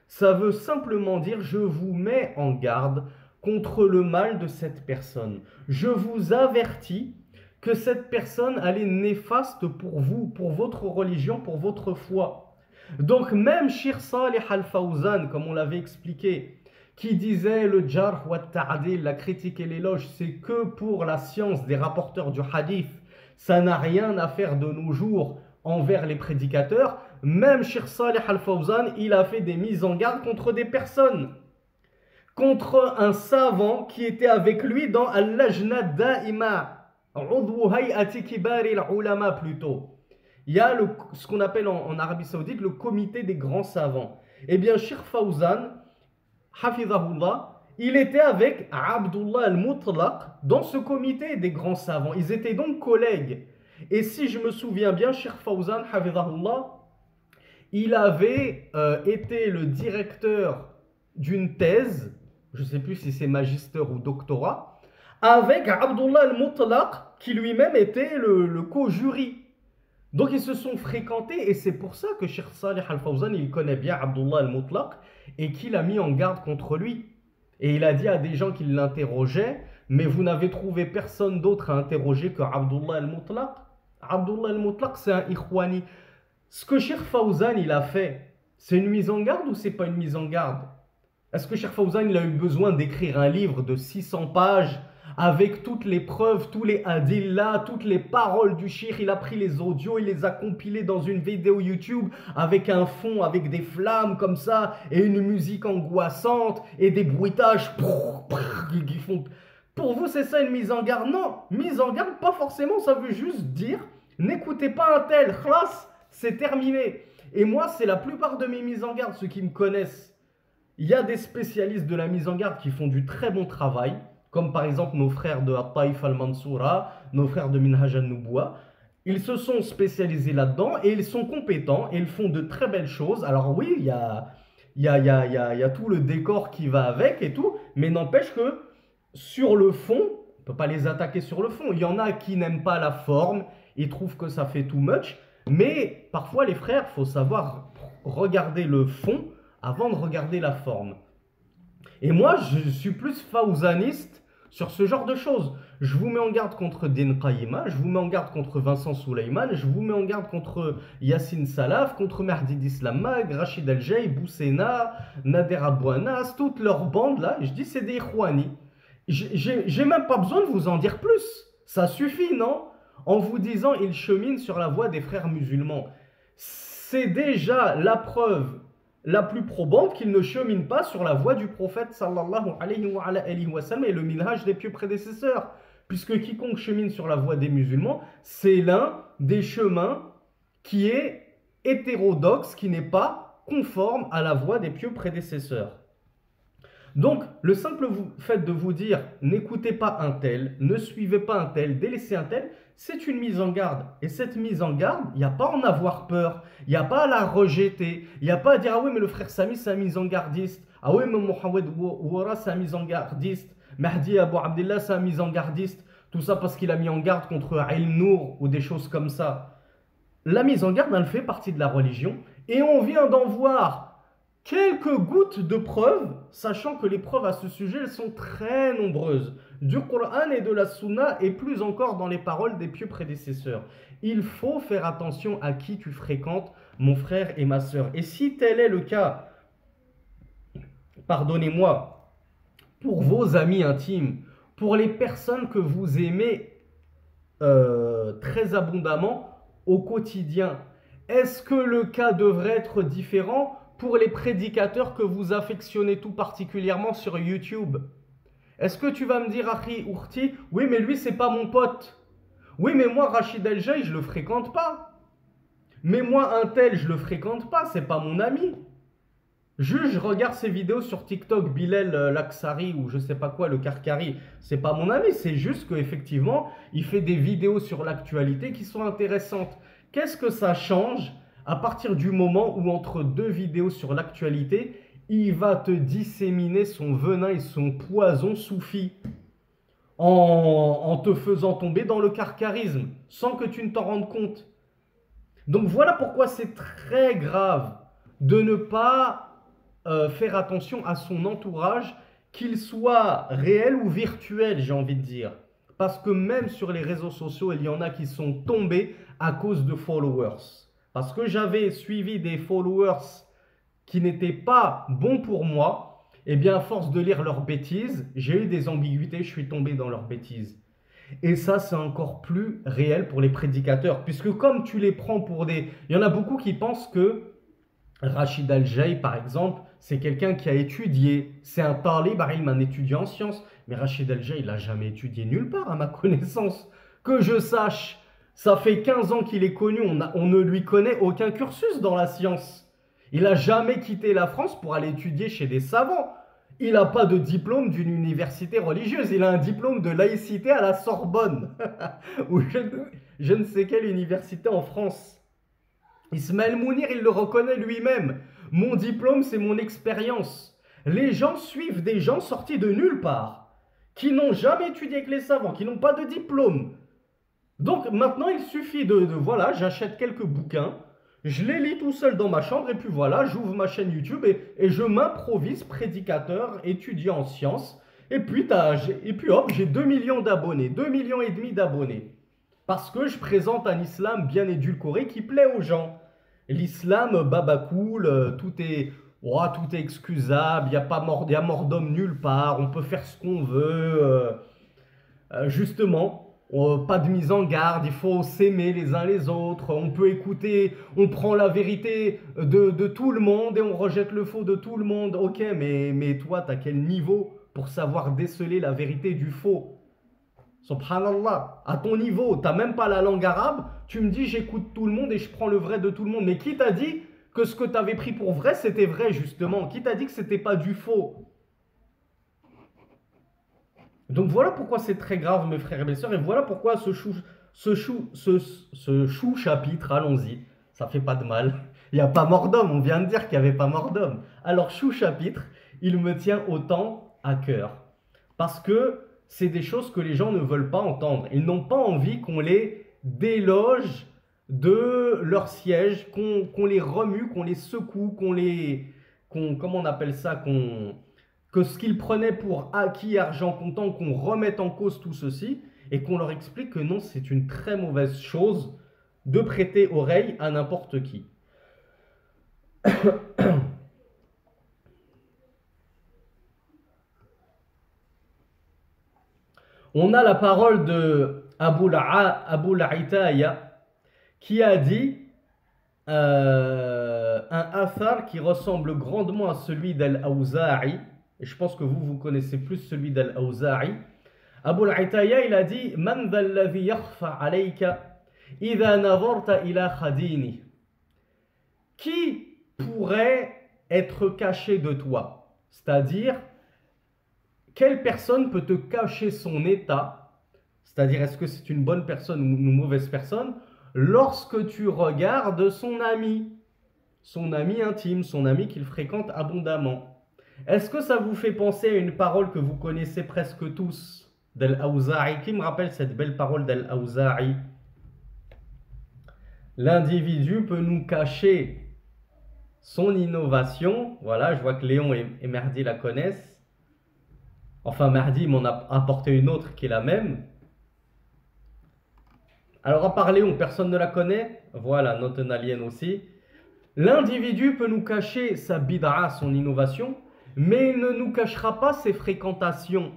ça veut simplement dire je vous mets en garde contre le mal de cette personne. Je vous avertis que cette personne, elle est néfaste pour vous, pour votre religion, pour votre foi. Donc même Cheikh Salih Al-Fawzan, comme on l'avait expliqué, qui disait le jarh wa ta'dil, la critique et l'éloge, c'est que pour la science des rapporteurs du hadith, ça n'a rien à faire de nos jours envers les prédicateurs. Même Cheikh Salih Al-Fawzan, il a fait des mises en garde contre des personnes, contre un savant qui était avec lui dans Al-Lajna Da'ima, plutôt. Il y a ce qu'on appelle en Arabie Saoudite le comité des grands savants. Eh bien, Cheikh Fawzan, Hafizahullah, il était avec Abdullah al-Mutlaq dans ce comité des grands savants. Ils étaient donc collègues. Et si je me souviens bien, Cheikh Fawzan, Hafizahullah, il avait été le directeur d'une thèse, je ne sais plus si c'est magister ou doctorat, avec Abdullah al-Mutlaq, qui lui-même était le co-jury. Donc ils se sont fréquentés et c'est pour ça que Cheikh Salih Al-Fawzan, il connaît bien Abdullah al-Mutlaq et qu'il a mis en garde contre lui. Et il a dit à des gens qui l'interrogeaient, mais vous n'avez trouvé personne d'autre à interroger que Abdullah al-Mutlaq. Abdullah al-Mutlaq, c'est un ikhwani. Ce que Cheikh Fawzan, il a fait, c'est une mise en garde ou c'est pas une mise en garde? Est-ce que Cheikh Fawzan, il a eu besoin d'écrire un livre de 600 pages avec toutes les preuves, tous les adillas, toutes les paroles du cheikh? Il a pris les audios, il les a compilés dans une vidéo YouTube avec un fond, avec des flammes comme ça, et une musique angoissante, et des bruitages qui font... Pour vous, c'est ça une mise en garde? Non, mise en garde, pas forcément, ça veut juste dire, n'écoutez pas un tel, khlas, c'est terminé. Et moi, c'est la plupart de mes mises en garde, ceux qui me connaissent. Il y a des spécialistes de la mise en garde qui font du très bon travail, comme par exemple nos frères de At-Taïf al-Mansoura, nos frères de Minhaj al-Nubuwa. Ils se sont spécialisés là-dedans et ils sont compétents et ils font de très belles choses. Alors oui, il y a tout le décor qui va avec et tout, mais n'empêche que sur le fond, on ne peut pas les attaquer sur le fond. Il y en a qui n'aiment pas la forme, ils trouvent que ça fait too much, mais parfois les frères, il faut savoir regarder le fond avant de regarder la forme. Et moi, je suis plus fawzaniste sur ce genre de choses. Je vous mets en garde contre Din Qayyim, je vous mets en garde contre Vincent Souleyman, je vous mets en garde contre Yassine Salaf, contre Mehdi d'Islam Mag, Rachid Al-Jay, Boussena, Nader Abouanas, toute leur bande là. Je dis c'est des ikhwani. J'ai même pas besoin de vous en dire plus. Ça suffit, non? En vous disant ils cheminent sur la voie des frères musulmans. C'est déjà la preuve la plus probante qu'il ne chemine pas sur la voie du prophète sallallahu alayhi wa sallam et le minhaj des pieux prédécesseurs. Puisque quiconque chemine sur la voie des musulmans, c'est l'un des chemins qui est hétérodoxe, qui n'est pas conforme à la voie des pieux prédécesseurs. Donc, le simple fait de vous dire n'écoutez pas un tel, ne suivez pas un tel, délaissez un tel, c'est une mise en garde. Et cette mise en garde, il n'y a pas à en avoir peur, il n'y a pas à la rejeter, il n'y a pas à dire ah oui, mais le frère Sami, c'est un mise en gardiste, ah oui, mais Mohamed Ouara, c'est un mise en gardiste, Mahdi Abou Abdillah, c'est un mise en gardiste, tout ça parce qu'il a mis en garde contre Aïl Nour ou des choses comme ça. La mise en garde, elle fait partie de la religion et on vient d'en voir quelques gouttes de preuves, sachant que les preuves à ce sujet elles sont très nombreuses, du Coran et de la Sunna, et plus encore dans les paroles des pieux prédécesseurs. Il faut faire attention à qui tu fréquentes, mon frère et ma sœur. Et si tel est le cas, pardonnez-moi, pour vos amis intimes, pour les personnes que vous aimez très abondamment au quotidien, est-ce que le cas devrait être différent pour les prédicateurs que vous affectionnez tout particulièrement sur YouTube? Est-ce que tu vas me dire, Akhi Ourti, oui, mais lui, c'est pas mon pote. Oui, mais moi, Rachid El Jay, je le fréquente pas. Mais moi, un tel, je le fréquente pas, c'est pas mon ami. Je regarde ses vidéos sur TikTok, Bilal Laksari ou je sais pas quoi, le Karkari, c'est pas mon ami, c'est juste qu'effectivement, il fait des vidéos sur l'actualité qui sont intéressantes. Qu'est-ce que ça change à partir du moment où entre deux vidéos sur l'actualité, il va te disséminer son venin et son poison soufi en te faisant tomber dans le carcarisme sans que tu ne t'en rendes compte. Donc voilà pourquoi c'est très grave de ne pas faire attention à son entourage, qu'il soit réel ou virtuel, j'ai envie de dire. Parce que même sur les réseaux sociaux, il y en a qui sont tombés à cause de followers. Parce que j'avais suivi des followers qui n'étaient pas bons pour moi, et bien à force de lire leurs bêtises, j'ai eu des ambiguïtés, je suis tombé dans leurs bêtises. Et ça, c'est encore plus réel pour les prédicateurs, puisque comme tu les prends pour des... Il y en a beaucoup qui pensent que Rachid Al-Jay, par exemple, c'est quelqu'un qui a étudié, c'est un talib, un étudiant en sciences. Mais Rachid Al-Jay, il n'a jamais étudié nulle part, à ma connaissance. Que je sache, ça fait 15 ans qu'il est connu, on ne lui connaît aucun cursus dans la science. Il n'a jamais quitté la France pour aller étudier chez des savants. Il n'a pas de diplôme d'une université religieuse, il a un diplôme de laïcité à la Sorbonne, ou je ne sais quelle université en France. Ismaël Mounir, il le reconnaît lui-même. Mon diplôme, c'est mon expérience. Les gens suivent des gens sortis de nulle part, qui n'ont jamais étudié avec les savants, qui n'ont pas de diplôme. Donc maintenant, il suffit voilà, j'achète quelques bouquins, je les lis tout seul dans ma chambre, et puis voilà, j'ouvre ma chaîne YouTube et je m'improvise prédicateur, étudiant en sciences. Et puis hop, j'ai 2 millions d'abonnés, 2,5 millions d'abonnés. Parce que je présente un islam bien édulcoré qui plaît aux gens. L'islam, baba cool, tout est excusable, il y a mort d'homme nulle part, on peut faire ce qu'on veut. Justement, pas de mise en garde, il faut s'aimer les uns les autres, on peut écouter, on prend la vérité de tout le monde et on rejette le faux de tout le monde. Ok, mais toi, t'as quel niveau pour savoir déceler la vérité du faux? Subhanallah, à ton niveau, tu n'as même pas la langue arabe, tu me dis j'écoute tout le monde et je prends le vrai de tout le monde. Mais qui t'a dit que ce que tu avais pris pour vrai, c'était vrai justement? Qui t'a dit que ce n'était pas du faux? Donc voilà pourquoi c'est très grave mes frères et mes sœurs, et voilà pourquoi ce chou chapitre, allons-y, ça fait pas de mal. Il n'y a pas mort d'homme, on vient de dire qu'il n'y avait pas mort d'homme. Alors chou chapitre, il me tient autant à cœur. Parce que c'est des choses que les gens ne veulent pas entendre. Ils n'ont pas envie qu'on les déloge de leur siège, qu'on les remue, qu'on les secoue, comment on appelle ça, que ce qu'ils prenaient pour acquis, argent comptant, qu'on remette en cause tout ceci et qu'on leur explique que non, c'est une très mauvaise chose de prêter oreille à n'importe qui. On a la parole de Abu La'itaya qui a dit un athar qui ressemble grandement à celui d'Al-Awza'i. Et je pense que vous connaissez plus celui d'Al-Awza'i. Abu La'itaya, il a dit Man dhalladhi yakhfa alayka idha nazarta ila khadini. Qui pourrait être caché de toi? C'est-à-dire, quelle personne peut te cacher son état, c'est-à-dire est-ce que c'est une bonne personne ou une mauvaise personne, lorsque tu regardes son ami intime, son ami qu'il fréquente abondamment. Est-ce que ça vous fait penser à une parole que vous connaissez presque tous d'Al-Awza'i? Qui me rappelle cette belle parole d'Al-Awza'i? L'individu peut nous cacher son innovation. Voilà, je vois que Léon et Merdi la connaissent. Enfin, Merdi m'en a apporté une autre qui est la même. Alors, à part Léon, personne ne la connaît. Voilà, notre alien aussi. L'individu peut nous cacher sa bid'a, son innovation, mais il ne nous cachera pas ses fréquentations.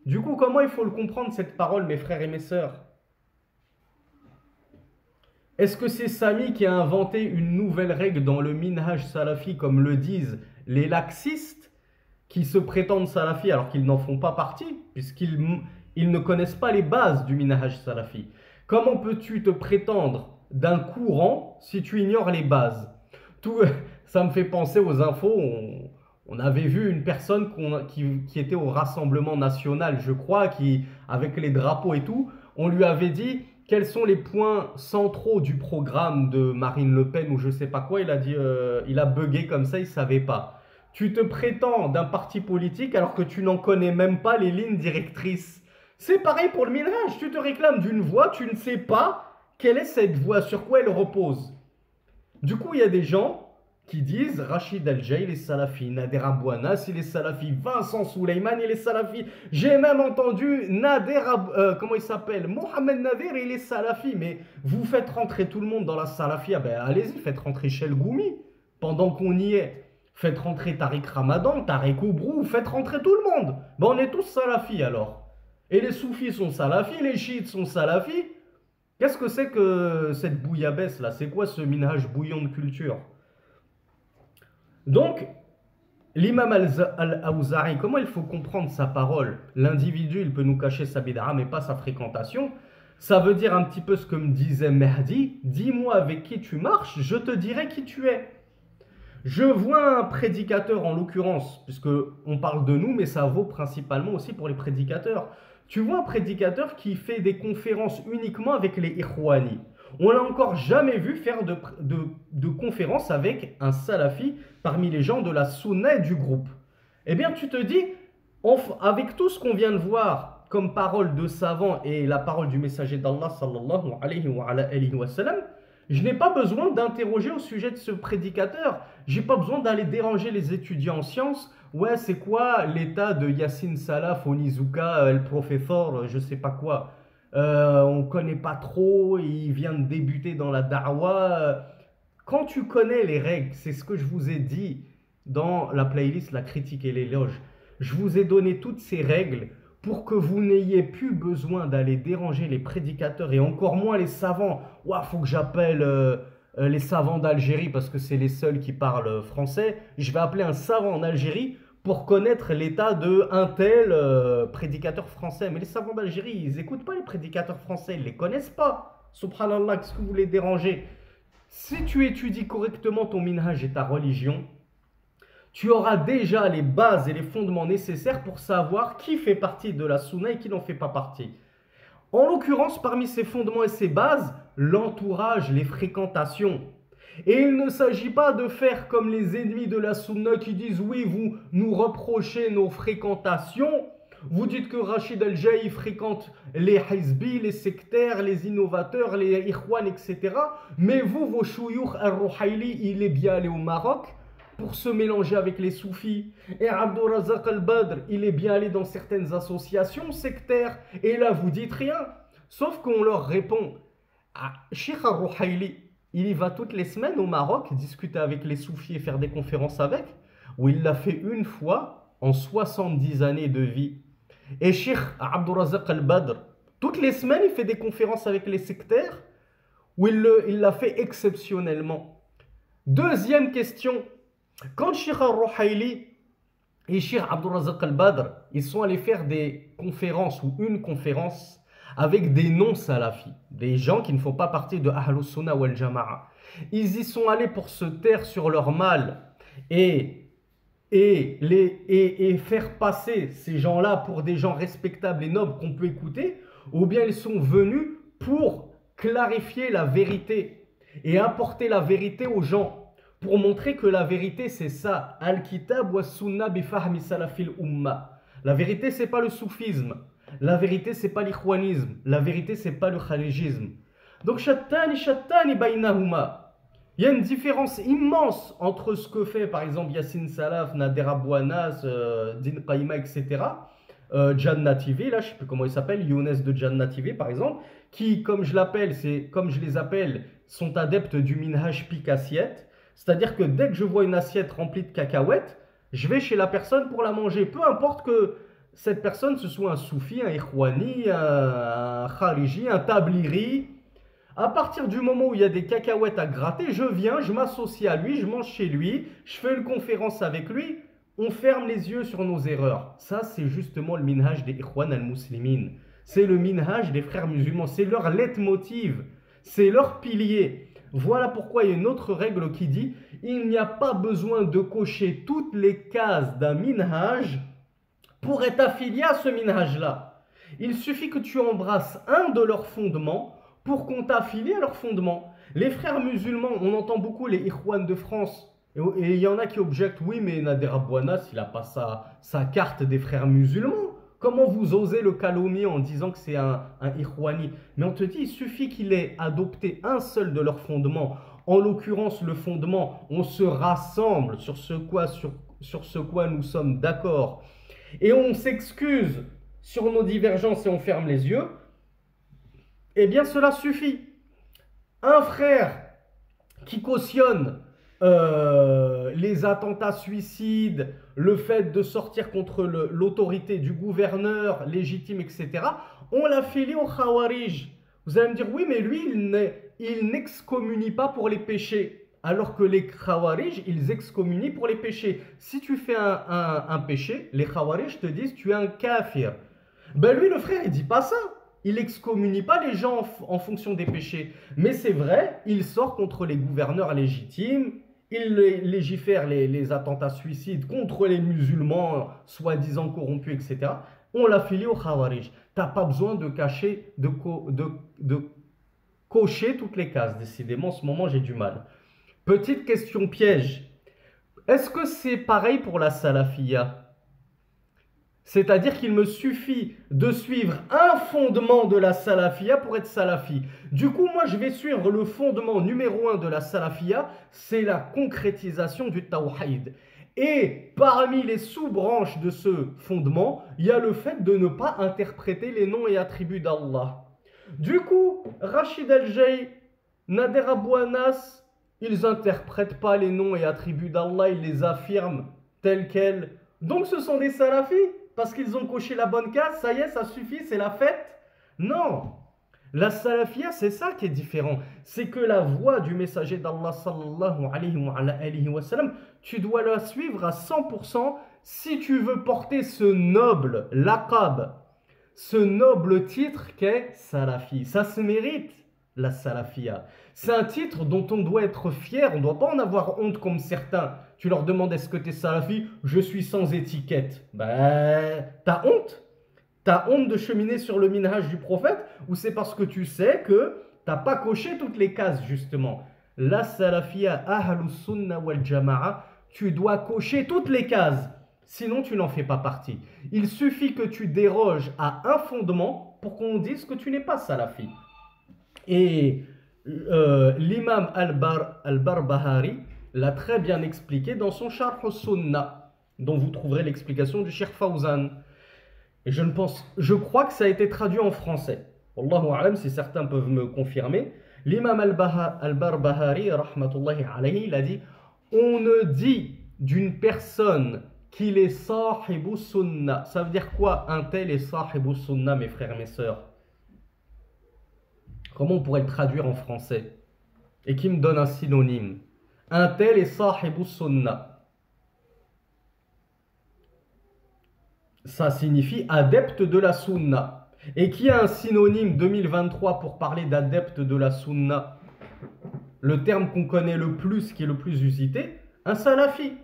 Du coup, comment il faut le comprendre, cette parole, mes frères et mes sœurs? Est-ce que c'est Sami qui a inventé une nouvelle règle dans le minhaj salafi, comme le disent les laxistes, qui se prétendent salafis alors qu'ils n'en font pas partie, puisqu'ils ne connaissent pas les bases du minhaj salafi? Comment peux-tu te prétendre d'un courant si tu ignores les bases? Tout, ça me fait penser aux infos. On avait vu une personne qui était au Rassemblement national, je crois, avec les drapeaux et tout, on lui avait dit quels sont les points centraux du programme de Marine Le Pen ou je sais pas quoi. Il a dit, il a bugué comme ça, il savait pas. Tu te prétends d'un parti politique alors que tu n'en connais même pas les lignes directrices. C'est pareil pour le minhaj, tu te réclames d'une voix, tu ne sais pas quelle est cette voix, sur quoi elle repose. Du coup, il y a des gens qui disent Rachid Al-Jay, il est salafi, Nader Abouanas, il est salafi, Vincent Souleyman, il est salafi. J'ai même entendu comment il s'appelle, Mohamed Nadir, il est salafi. Mais vous faites rentrer tout le monde dans la salafia, ben allez-y, faites rentrer Chelgoumi pendant qu'on y est. Faites rentrer Tariq Ramadan, Tariq Oubrou, faites rentrer tout le monde. Ben on est tous salafis alors. Et les soufis sont salafis, les chiites sont salafis. Qu'est-ce que c'est que cette bouillabaisse là? C'est quoi ce minhaj bouillon de culture? Donc, l'imam al-Awza'i, comment il faut comprendre sa parole? L'individu, il peut nous cacher sa bid'a, mais pas sa fréquentation. Ça veut dire un petit peu ce que me disait Mehdi. Dis-moi avec qui tu marches, je te dirai qui tu es. Je vois un prédicateur en l'occurrence, puisque on parle de nous, mais ça vaut principalement aussi pour les prédicateurs. Tu vois un prédicateur qui fait des conférences uniquement avec les Ikhwani. On l'a encore jamais vu faire de conférences avec un salafi parmi les gens de la sunna et du groupe. Eh bien, tu te dis, avec tout ce qu'on vient de voir comme parole de savant et la parole du messager d'Allah sallallahu alayhi wa sallam, je n'ai pas besoin d'interroger au sujet de ce prédicateur. J'ai pas besoin d'aller déranger les étudiants en sciences. Ouais, c'est quoi l'état de Yassine Salaf, Onizuka, El Professor, je sais pas quoi. On ne connaît pas trop, il vient de débuter dans la da'wa. Quand tu connais les règles, c'est ce que je vous ai dit dans la playlist La critique et l'éloge. Je vous ai donné toutes ces règles pour que vous n'ayez plus besoin d'aller déranger les prédicateurs et encore moins les savants. Ouah, faut que j'appelle les savants d'Algérie parce que c'est les seuls qui parlent français. Je vais appeler un savant en Algérie pour connaître l'état d'un tel prédicateur français. Mais les savants d'Algérie, ils n'écoutent pas les prédicateurs français, ils ne les connaissent pas. Subhanallah, qu'est-ce que vous les dérangez? Si tu étudies correctement ton minhaj et ta religion, tu auras déjà les bases et les fondements nécessaires pour savoir qui fait partie de la sunna et qui n'en fait pas partie. En l'occurrence, parmi ces fondements et ces bases, l'entourage, les fréquentations. Et il ne s'agit pas de faire comme les ennemis de la sunna qui disent oui, vous nous reprochez nos fréquentations. Vous dites que Rachid Al-Jay fréquente les hizbis, les sectaires, les innovateurs, les ikhwan, etc. Mais vous, vos chouyoukh al-Ruhayli, il est bien allé au Maroc pour se mélanger avec les soufis. Et Abdourazaq al-Badr, il est bien allé dans certaines associations sectaires. Et là, vous dites rien. Sauf qu'on leur répond, Cheikh al-Ruhayli, il y va toutes les semaines au Maroc, discuter avec les soufis et faire des conférences avec, ou il l'a fait une fois en 70 années de vie. Et Cheikh Abdourazaq al-Badr, toutes les semaines, il fait des conférences avec les sectaires, où il l'a fait exceptionnellement. Deuxième question, quand Cheikh al-Ruhayli et Cheikh Abdourazaq al-Badr, ils sont allés faire des conférences ou une conférence avec des non-salafis, des gens qui ne font pas partie de Ahlus Sunnah wal Jama'a. Ils y sont allés pour se taire sur leur mal et et faire passer ces gens-là pour des gens respectables et nobles qu'on peut écouter, ou bien ils sont venus pour clarifier la vérité et apporter la vérité aux gens, pour montrer que la vérité c'est ça, al-kitab wa sunna bi fahmi salafil umma. La vérité c'est pas le soufisme, la vérité c'est pas l'ikhwanisme, la vérité c'est pas le kharijisme. Donc shattani baynahuma. Il y a une différence immense entre ce que fait par exemple Yassine Salaf, Nader Abouanas, Din Qaïma, etc. Jannah TV, là je ne sais plus comment il s'appelle, Younes de Jannah TV par exemple, qui comme je les appelle, sont adeptes du minhaj pique assiette. C'est-à-dire que dès que je vois une assiette remplie de cacahuètes, je vais chez la personne pour la manger. Peu importe que cette personne ce soit un soufi, un ikhwani, un khariji, un tabliri. À partir du moment où il y a des cacahuètes à gratter, je viens, je m'associe à lui, je mange chez lui, je fais une conférence avec lui, on ferme les yeux sur nos erreurs. Ça, c'est justement le minhaj des Ikhwan al-Muslimin. C'est le minhaj des frères musulmans, c'est leur leitmotiv, c'est leur pilier. Voilà pourquoi il y a une autre règle qui dit il n'y a pas besoin de cocher toutes les cases d'un minhaj pour être affilié à ce minhaj-là. Il suffit que tu embrasses un de leurs fondements pour qu'on t'affilie à leurs fondements. Les frères musulmans, on entend beaucoup les Ikhwan de France, et il y en a qui objectent, oui mais Nader Abouanas, il n'a pas sa carte des frères musulmans. Comment vous osez le calomnier en disant que c'est un Ikhwani? Mais on te dit, il suffit qu'il ait adopté un seul de leurs fondements, en l'occurrence le fondement, on se rassemble sur ce quoi nous sommes d'accord, et on s'excuse sur nos divergences et on ferme les yeux, eh bien cela suffit. Un frère qui cautionne les attentats suicides, le fait de sortir contre l'autorité du gouverneur légitime, etc., on l'affilie au Khawarij. Vous allez me dire, oui, mais lui, il n'excommunie pas pour les péchés, alors que les Khawarij, ils excommunient pour les péchés. Si tu fais un péché, les Khawarij te disent, tu es un kafir. Ben lui, le frère, il dit pas ça. Il excommunie pas les gens en fonction des péchés. Mais c'est vrai, il sort contre les gouverneurs légitimes, il légifère les attentats suicides contre les musulmans soi-disant corrompus, etc. On l'affilie au Khawarij. Tu n'as pas besoin de cocher toutes les cases. Décidément, en ce moment, j'ai du mal. Petite question piège. Est-ce que c'est pareil pour la salafia? C'est-à-dire qu'il me suffit de suivre un fondement de la salafia pour être salafi. Du coup, moi, je vais suivre le fondement numéro 1 de la salafia, c'est la concrétisation du tawhid. Et parmi les sous-branches de ce fondement, il y a le fait de ne pas interpréter les noms et attributs d'Allah. Du coup, Rachid El-Jay, Nader Abouanas, ils n'interprètent pas les noms et attributs d'Allah, ils les affirment tels quels. Donc ce sont des salafis? Parce qu'ils ont coché la bonne case, ça y est, ça suffit, c'est la fête? Non. La salafia, c'est ça qui est différent. C'est que la voix du messager d'Allah sallallahu alayhi wa sallam, tu dois la suivre à 100% si tu veux porter ce noble laqab, ce noble titre qu'est salafi. Ça se mérite, la salafia. C'est un titre dont on doit être fier, on ne doit pas en avoir honte comme certains. Tu leur demandes est-ce que tu es salafi? Je suis sans étiquette. Ben, t'as honte? T'as honte de cheminer sur le minhaj du prophète? Ou c'est parce que tu sais que t'as pas coché toutes les cases justement? La salafia ahlus sunna wal jama'a, tu dois cocher toutes les cases. Sinon tu n'en fais pas partie. Il suffit que tu déroges à un fondement pour qu'on dise que tu n'es pas salafi. Et l'imam al-Barbahari l'a très bien expliqué dans son Sharh al-Sunnah, dont vous trouverez l'explication du Cheikh Fawzan. Et je crois que ça a été traduit en français. Wallahu a'lam, si certains peuvent me confirmer. L'imam al-Barbahari, rahmatullahi alayhi, il a dit on ne dit d'une personne qu'il est sahibu sunnah. Ça veut dire quoi un tel est sahibu sunnah, mes frères et mes sœurs? Comment on pourrait le traduire en français? Et qui me donne un synonyme? Un tel est sahibu sunnah. Ça signifie adepte de la sunna. Et qui a un synonyme 2023 pour parler d'adepte de la sunna? Le terme qu'on connaît le plus, qui est le plus usité, un salafi.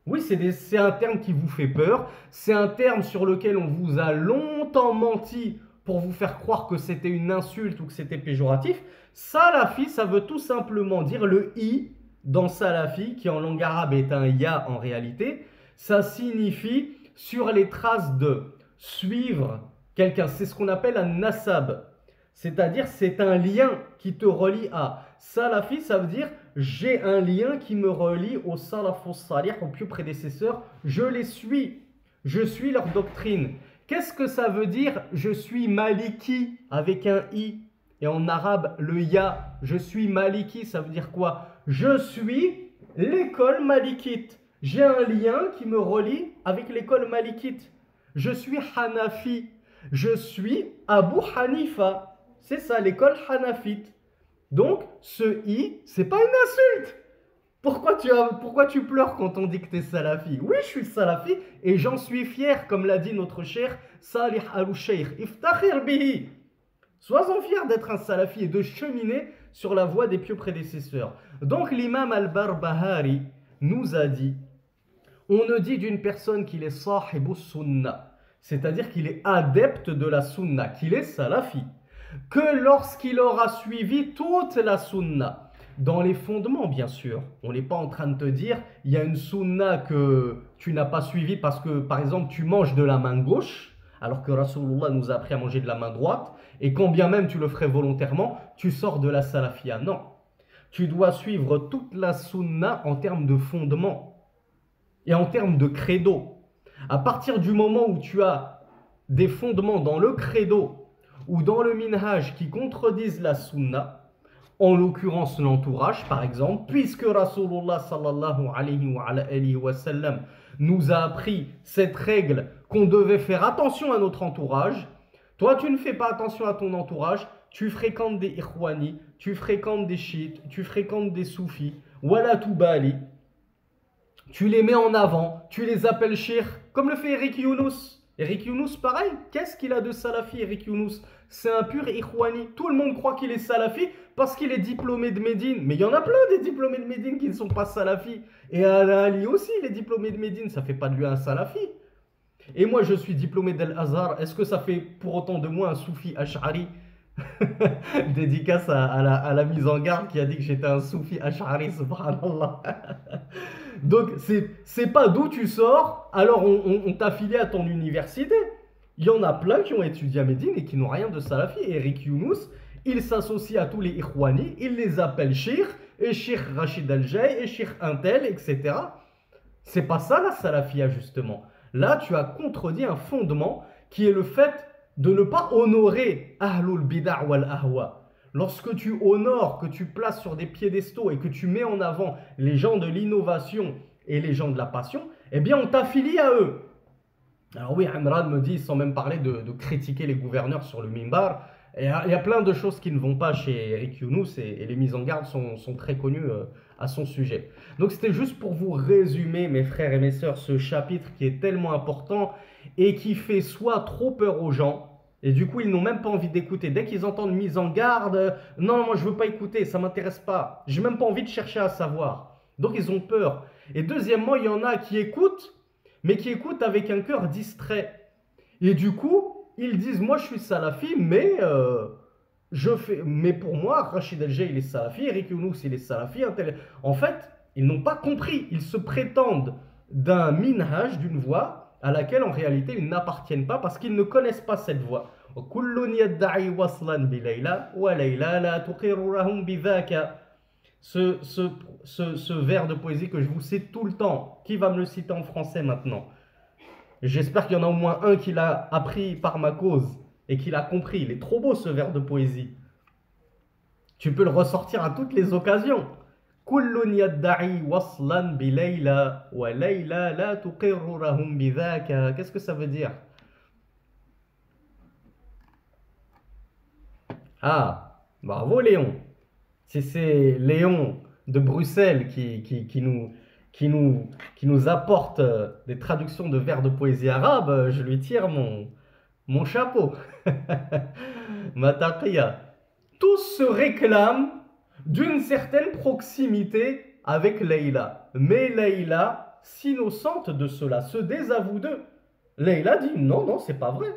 Oui, c'est un terme qui vous fait peur. C'est un terme sur lequel on vous a longtemps menti pour vous faire croire que c'était une insulte ou que c'était péjoratif. Salafi, ça veut tout simplement dire le i dans salafi, qui en langue arabe est un ya en réalité. Ça signifie sur les traces de suivre quelqu'un. C'est ce qu'on appelle un nasab. C'est-à-dire, c'est un lien qui te relie à. Salafi, ça veut dire j'ai un lien qui me relie au salafus salih, aux pieux prédécesseurs. Je les suis. Je suis leur doctrine. Qu'est-ce que ça veut dire je suis maliki avec un i? Et en arabe, le ya. Je suis maliki, ça veut dire quoi? Je suis l'école malikite. J'ai un lien qui me relie avec l'école malikite. Je suis hanafi. Je suis Abu Hanifa. C'est ça, l'école hanafite. Donc, ce i, c'est pas une insulte. Pourquoi tu pleures quand on dit que tu es salafi? Oui, je suis salafi et j'en suis fier, comme l'a dit notre cher Salih al-Sheikh. Iftakhir bihi. Sois-en fier d'être un salafi et de cheminer sur la voie des pieux prédécesseurs. Donc, l'imam al-Barbahari nous a dit, on ne dit d'une personne qu'il est sahibu sunnah, c'est-à-dire qu'il est adepte de la sunna, qu'il est salafi, que lorsqu'il aura suivi toute la sunna, dans les fondements bien sûr. On n'est pas en train de te dire, il y a une sunna que tu n'as pas suivie parce que par exemple tu manges de la main gauche, alors que Rasulullah nous a appris à manger de la main droite, et quand bien même tu le ferais volontairement, tu sors de la salafia. Non, tu dois suivre toute la sunna en termes de fondement et en termes de credo. À partir du moment où tu as des fondements dans le credo ou dans le minhaj qui contredisent la sunna, en l'occurrence l'entourage par exemple, puisque Rasulullah sallallahu alayhi wa sallam nous a appris cette règle qu'on devait faire attention à notre entourage. Toi tu ne fais pas attention à ton entourage, tu fréquentes des ikhwani, tu fréquentes des chiites, tu fréquentes des soufis, wala tubali, tu les mets en avant, tu les appelles cheikh, comme le fait Eric Younous. Eric Younous, pareil, qu'est-ce qu'il a de salafi, Eric Younous? C'est un pur ikhwani. Tout le monde croit qu'il est salafi parce qu'il est diplômé de Médine. Mais il y en a plein des diplômés de Médine qui ne sont pas salafis. Et Ali aussi, il est diplômé de Médine. Ça ne fait pas de lui un salafi. Et moi, je suis diplômé d'Al-Azhar. Est-ce que ça fait pour autant de moi un soufi ash'ari? Dédicace à la mise en garde qui a dit que j'étais un soufi ash'ari, subhanallah. Donc, c'est pas d'où tu sors, alors on t'a filé à ton université. Il y en a plein qui ont étudié à Médine et qui n'ont rien de salafi. Eric Younous, il s'associe à tous les ikhwani, il les appelle Cheikh, et Cheikh Rachid Al-Jay, et Cheikh Intel, etc. C'est pas ça la salafia, justement. Là, tu as contredit un fondement qui est le fait de ne pas honorer Ahlul Bid'a wal Ahwa. Lorsque tu honores, que tu places sur des piédestaux et que tu mets en avant les gens de l'innovation et les gens de la passion, eh bien on t'affilie à eux. Alors oui, Imran me dit, sans même parler de critiquer les gouverneurs sur le mimbar, il y a plein de choses qui ne vont pas chez Eric Younous et les mises en garde sont très connues à son sujet. Donc c'était juste pour vous résumer, mes frères et mes sœurs, ce chapitre qui est tellement important et qui fait soit trop peur aux gens, et du coup ils n'ont même pas envie d'écouter. Dès qu'ils entendent mise en garde, non, moi je veux pas écouter, ça m'intéresse pas, j'ai même pas envie de chercher à savoir. Donc ils ont peur. Et deuxièmement, il y en a qui écoutent, mais qui écoutent avec un cœur distrait. Et du coup, ils disent, moi je suis salafi, mais mais pour moi, Rachid El-Jay, il est salafi, Eric Younous, il est salafi. En fait, ils n'ont pas compris. Ils se prétendent d'un minhaj, d'une voie, à laquelle en réalité ils n'appartiennent pas parce qu'ils ne connaissent pas cette voie. Ce vers de poésie que je vous cite tout le temps, qui va me le citer en français maintenant? J'espère qu'il y en a au moins un qui l'a appris par ma cause et qui l'a compris. Il est trop beau ce vers de poésie. Tu peux le ressortir à toutes les occasions. Qu'est-ce que ça veut dire? Ah, bravo Léon. Si c'est Léon de Bruxelles qui nous apporte des traductions de vers de poésie arabe, je lui tire mon chapeau. Mataqiya. Tous se réclament d'une certaine proximité avec Leïla. Mais Leïla, s'innocente de cela, se désavoue d'eux. Leïla dit non, non, c'est pas vrai.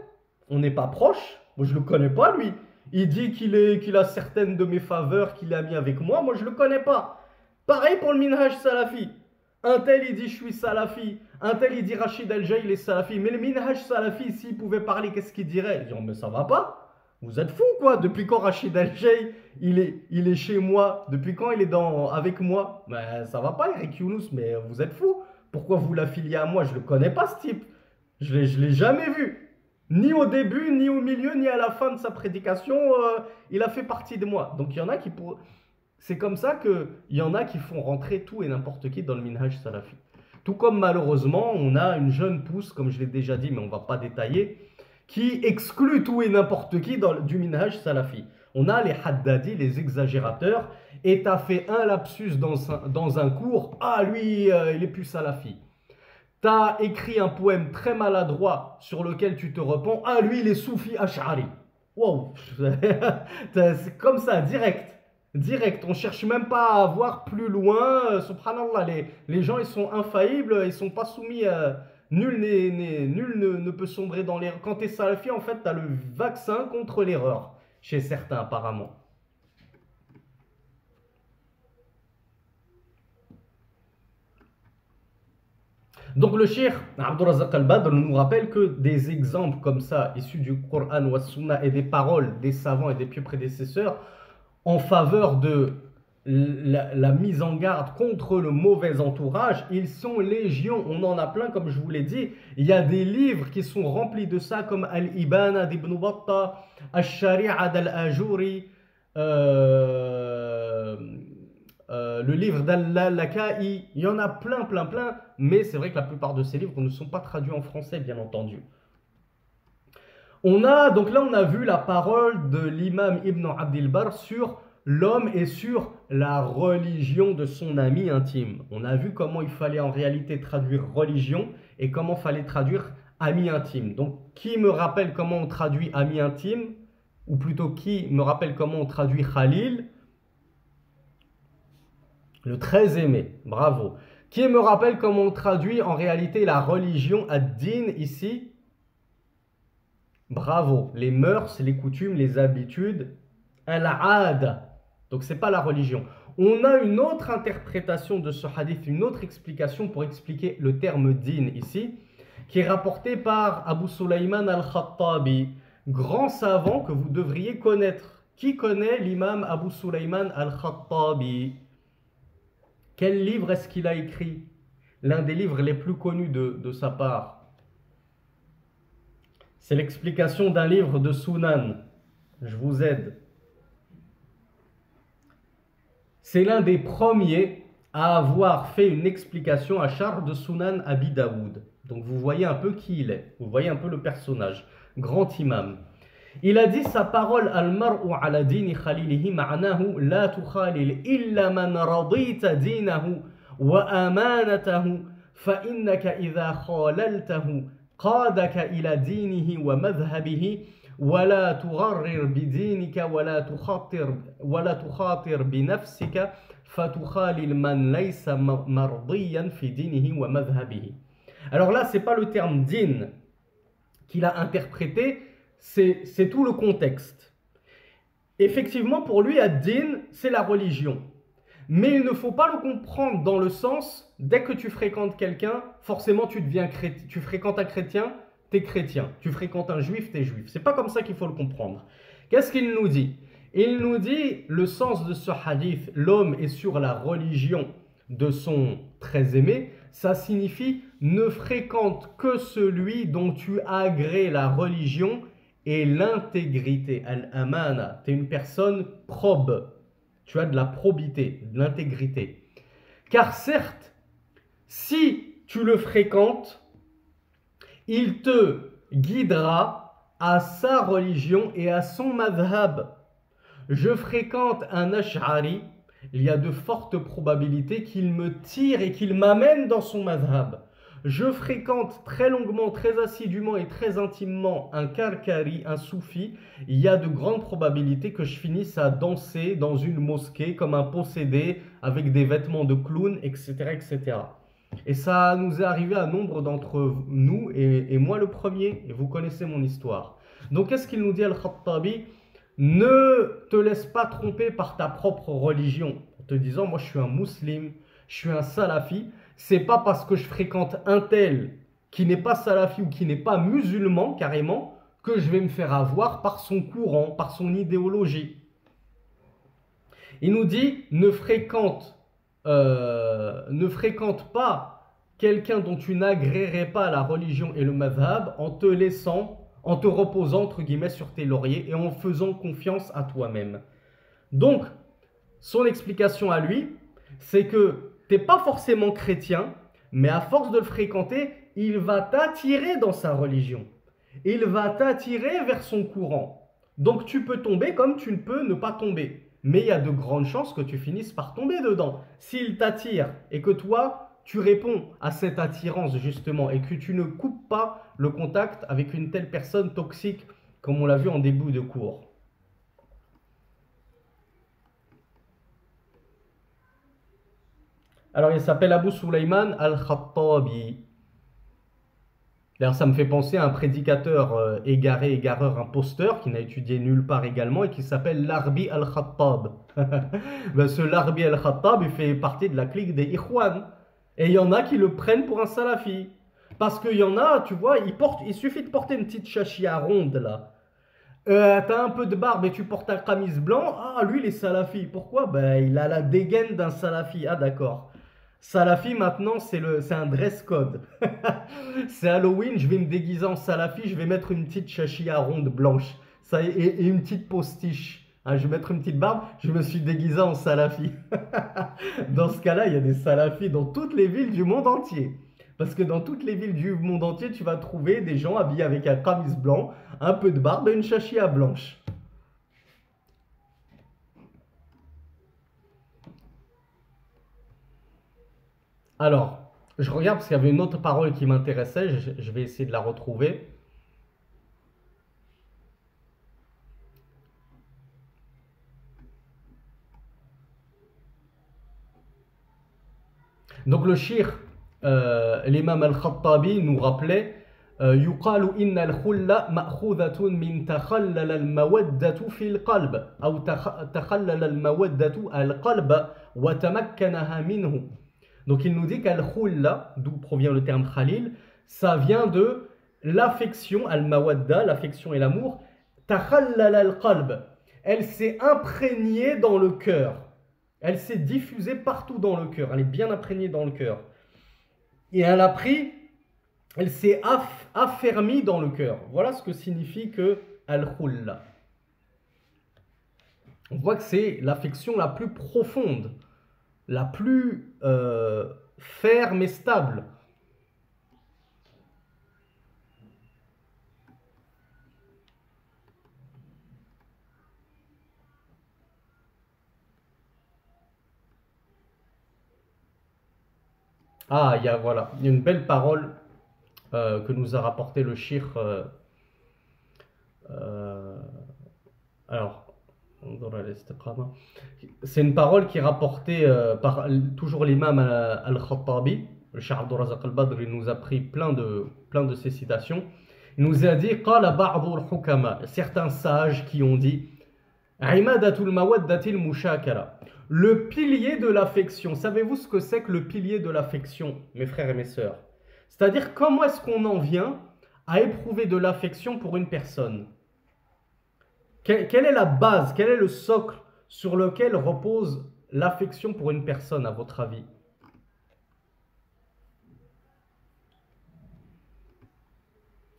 On n'est pas proche. Moi, je le connais pas, lui. Il dit qu'il a certaines de mes faveurs qu'il a mis avec moi. Moi, je le connais pas. Pareil pour le minhaj salafi. Un tel, il dit je suis salafi. Un tel, il dit Rachid El-Jay, il est salafi. Mais le minhaj salafi, s'il pouvait parler, qu'est-ce qu'il dirait? Il dit, oh, mais ça va pas. Vous êtes fous, quoi. Depuis quand Rachid El-Jay, il est chez moi? Depuis quand il est avec moi? Ben, ça va pas, Eric Younous, mais vous êtes fous. Pourquoi vous l'affiliez à moi? Je le connais pas, ce type. Je l'ai jamais vu. Ni au début, ni au milieu, ni à la fin de sa prédication, il a fait partie de moi. Donc il y en a qui c'est comme ça qu'il y en a qui font rentrer tout et n'importe qui dans le minhaj salafi. Tout comme malheureusement, on a une jeune pousse, comme je l'ai déjà dit, mais on ne va pas détailler, qui exclut tout et n'importe qui du minhaj salafi. On a les haddadi, les exagérateurs, et tu as fait un lapsus dans un cours, ah lui, il est plus salafi. Tu as écrit un poème très maladroit sur lequel tu te repens, ah lui, il est soufi ash'ari. Wow, c'est comme ça, direct. Direct, on cherche même pas à voir plus loin. Subhanallah, les gens ils sont infaillibles, ils sont pas soumis à. Nul ne peut sombrer dans l'erreur. Quand tu es salafi, en fait, tu as le vaccin contre l'erreur, chez certains apparemment. Donc le cheikh Abdurrazzaq al-Badr nous rappelle que des exemples comme ça, issus du Coran ou Sunna et des paroles des savants et des pieux prédécesseurs, en faveur de la mise en garde contre le mauvais entourage, ils sont légion, on en a plein comme je vous l'ai dit, il y a des livres qui sont remplis de ça comme Al-Ibana d'Ibn Battah, Al-Shari'a d'Al-Ajuri, le livre d'Al-Laka'i, il y en a plein, mais c'est vrai que la plupart de ces livres ne sont pas traduits en français bien entendu. Donc là, on a vu la parole de l'imam Ibn Abdil Barr sur l'homme et sur la religion de son ami intime. On a vu comment il fallait en réalité traduire religion et comment il fallait traduire ami intime. Donc, qui me rappelle comment on traduit ami intime? Ou plutôt, qui me rappelle comment on traduit Khalil? Le très aimé, bravo. Qui me rappelle comment on traduit en réalité la religion ad-din ici? Bravo, les mœurs, les coutumes, les habitudes, al-aada. Donc c'est pas la religion. On a une autre interprétation de ce hadith, une autre explication pour expliquer le terme din ici, qui est rapportée par Abu Sulayman al-Khattabi, grand savant que vous devriez connaître. Qui connaît l'imam Abu Sulayman al-Khattabi? Quel livre est-ce qu'il a écrit? L'un des livres les plus connus de sa part. C'est l'explication d'un livre de Sunan. Je vous aide. C'est l'un des premiers à avoir fait une explication à Sharh de Sunan Abi Daoud. Donc vous voyez un peu qui il est. Vous voyez un peu le personnage. Grand imam. Il a dit sa parole Al-mar'u ala dini khalilihi ma'nahu la tukhalil illa man radita dinahu wa amanatahu fa innaka idha khalaltahu قادك إلى دينه ومذهبه ولا تغرر بدينك ولا تخاطر بنفسك فتخالل من ليس مرضيا في دينه ومذهبه. Alors là, c'est pas le terme din qu'il a interprété, c'est tout le contexte. Effectivement, pour lui, ad-din, c'est la religion. Mais il ne faut pas le comprendre dans le sens, dès que tu fréquentes quelqu'un, forcément tu deviens chrétien. Tu fréquentes un chrétien, t'es chrétien. Tu fréquentes un juif, t'es juif. C'est pas comme ça qu'il faut le comprendre. Qu'est-ce qu'il nous dit? Il nous dit, le sens de ce hadith, l'homme est sur la religion de son très aimé, ça signifie ne fréquente que celui dont tu agrées la religion et l'intégrité. Al-amana, t'es une personne probe. Tu as de la probité, de l'intégrité. Car certes, si tu le fréquentes, il te guidera à sa religion et à son madhab. Je fréquente un ash'ari, il y a de fortes probabilités qu'il me tire et qu'il m'amène dans son madhab. Je fréquente très longuement, très assidûment et très intimement un karkari, un soufi. Il y a de grandes probabilités que je finisse à danser dans une mosquée comme un possédé avec des vêtements de clown, etc., etc. Et ça nous est arrivé à nombre d'entre nous, et moi le premier, et vous connaissez mon histoire. Donc qu'est-ce qu'il nous dit Al-Khattabi? Ne te laisse pas tromper par ta propre religion, en te disant moi je suis un musulman, je suis un salafi. C'est pas parce que je fréquente un tel qui n'est pas salafi ou qui n'est pas musulman carrément que je vais me faire avoir par son courant, par son idéologie. Il nous dit ne fréquente pas quelqu'un dont tu n'agréerais pas la religion et le madhab en te laissant, en te reposant entre guillemets sur tes lauriers et en faisant confiance à toi-même. Donc, son explication à lui, c'est que tu n'es pas forcément chrétien, mais à force de le fréquenter, il va t'attirer dans sa religion. Il va t'attirer vers son courant. Donc tu peux tomber comme tu ne peux ne pas tomber. Mais il y a de grandes chances que tu finisses par tomber dedans. S'il t'attire et que toi, tu réponds à cette attirance justement et que tu ne coupes pas le contact avec une telle personne toxique comme on l'a vu en début de cours. Alors il s'appelle Abu Sulaiman al-Khattabi. D'ailleurs, ça me fait penser à un prédicateur égaré, égareur, imposteur qui n'a étudié nulle part également et qui s'appelle Larbi al-Khattab. Ben, ce Larbi al-Khattab, il fait partie de la clique des Ikhwan. Et il y en a qui le prennent pour un salafi. Parce qu'il y en a, tu vois, il suffit de porter une petite chachia ronde là. T'as un peu de barbe et tu portes un camis blanc. Ah, lui, il est salafi. Pourquoi? Ben, il a la dégaine d'un salafi. Ah, d'accord. Salafi, maintenant, c'est un dress code. C'est Halloween, je vais me déguiser en salafi, je vais mettre une petite chachia ronde blanche ça, et une petite postiche. Hein, je vais mettre une petite barbe, je me suis déguisé en salafi. Dans ce cas-là, il y a des salafis dans toutes les villes du monde entier. Parce que dans toutes les villes du monde entier, tu vas trouver des gens habillés avec un camis blanc, un peu de barbe et une chachia blanche. Alors, je regarde parce qu'il y avait une autre parole qui m'intéressait, je vais essayer de la retrouver. Donc le shir, l'imam al-Khattabi nous rappelait يقال إن الخل مأخوذة من تخلل المودة في القلب أو تخلل المودة القلب وتمكنها منه. Donc il nous dit qu'al-khulla, d'où provient le terme khalil, ça vient de l'affection, al-mawadda, l'affection et l'amour, takhallala al-qalb. Elle s'est imprégnée dans le cœur. Elle s'est diffusée partout dans le cœur. Elle est bien imprégnée dans le cœur. Et elle s'est affermie dans le cœur. Voilà ce que signifie que al-khulla. On voit que c'est l'affection la plus profonde, la plus ferme et stable. Ah, voilà, il y a une belle parole que nous a rapporté le shir. Euh, alors, c'est une parole qui est rapportée par toujours l'imam al-Khattabi. Le Cheikh Abdul Razak al-Badr, il nous a pris plein de ces citations. Il nous a dit qala ba'du al-hukama, certains sages qui ont dit imadatul mawaddatil mushakala, le pilier de l'affection. Savez-vous ce que c'est que le pilier de l'affection, mes frères et mes sœurs? C'est-à-dire comment est-ce qu'on en vient à éprouver de l'affection pour une personne? Quelle est la base, quel est le socle sur lequel repose l'affection pour une personne, à votre avis?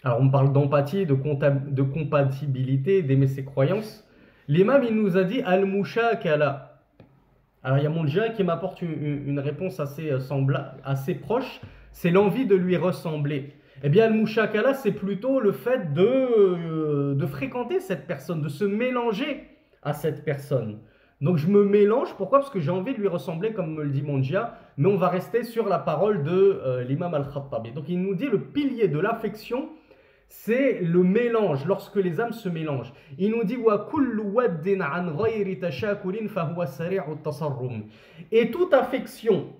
Alors on parle d'empathie, de compatibilité, d'aimer ses croyances. L'imam, il nous a dit al-mushakala. Alors il y a mon djinn qui m'apporte une réponse assez proche, c'est l'envie de lui ressembler. Eh bien, al-mushakala, c'est plutôt le fait de fréquenter cette personne, de se mélanger à cette personne. Donc je me mélange, pourquoi? Parce que j'ai envie de lui ressembler, comme me le dit mon djinn, mais on va rester sur la parole de l'imam al-Khattabi. Donc il nous dit le pilier de l'affection, c'est le mélange, lorsque les âmes se mélangent. Il nous dit wa kullu waddin an ghayri tashakulin fa huwa sari'u tasarrum. Et toute affection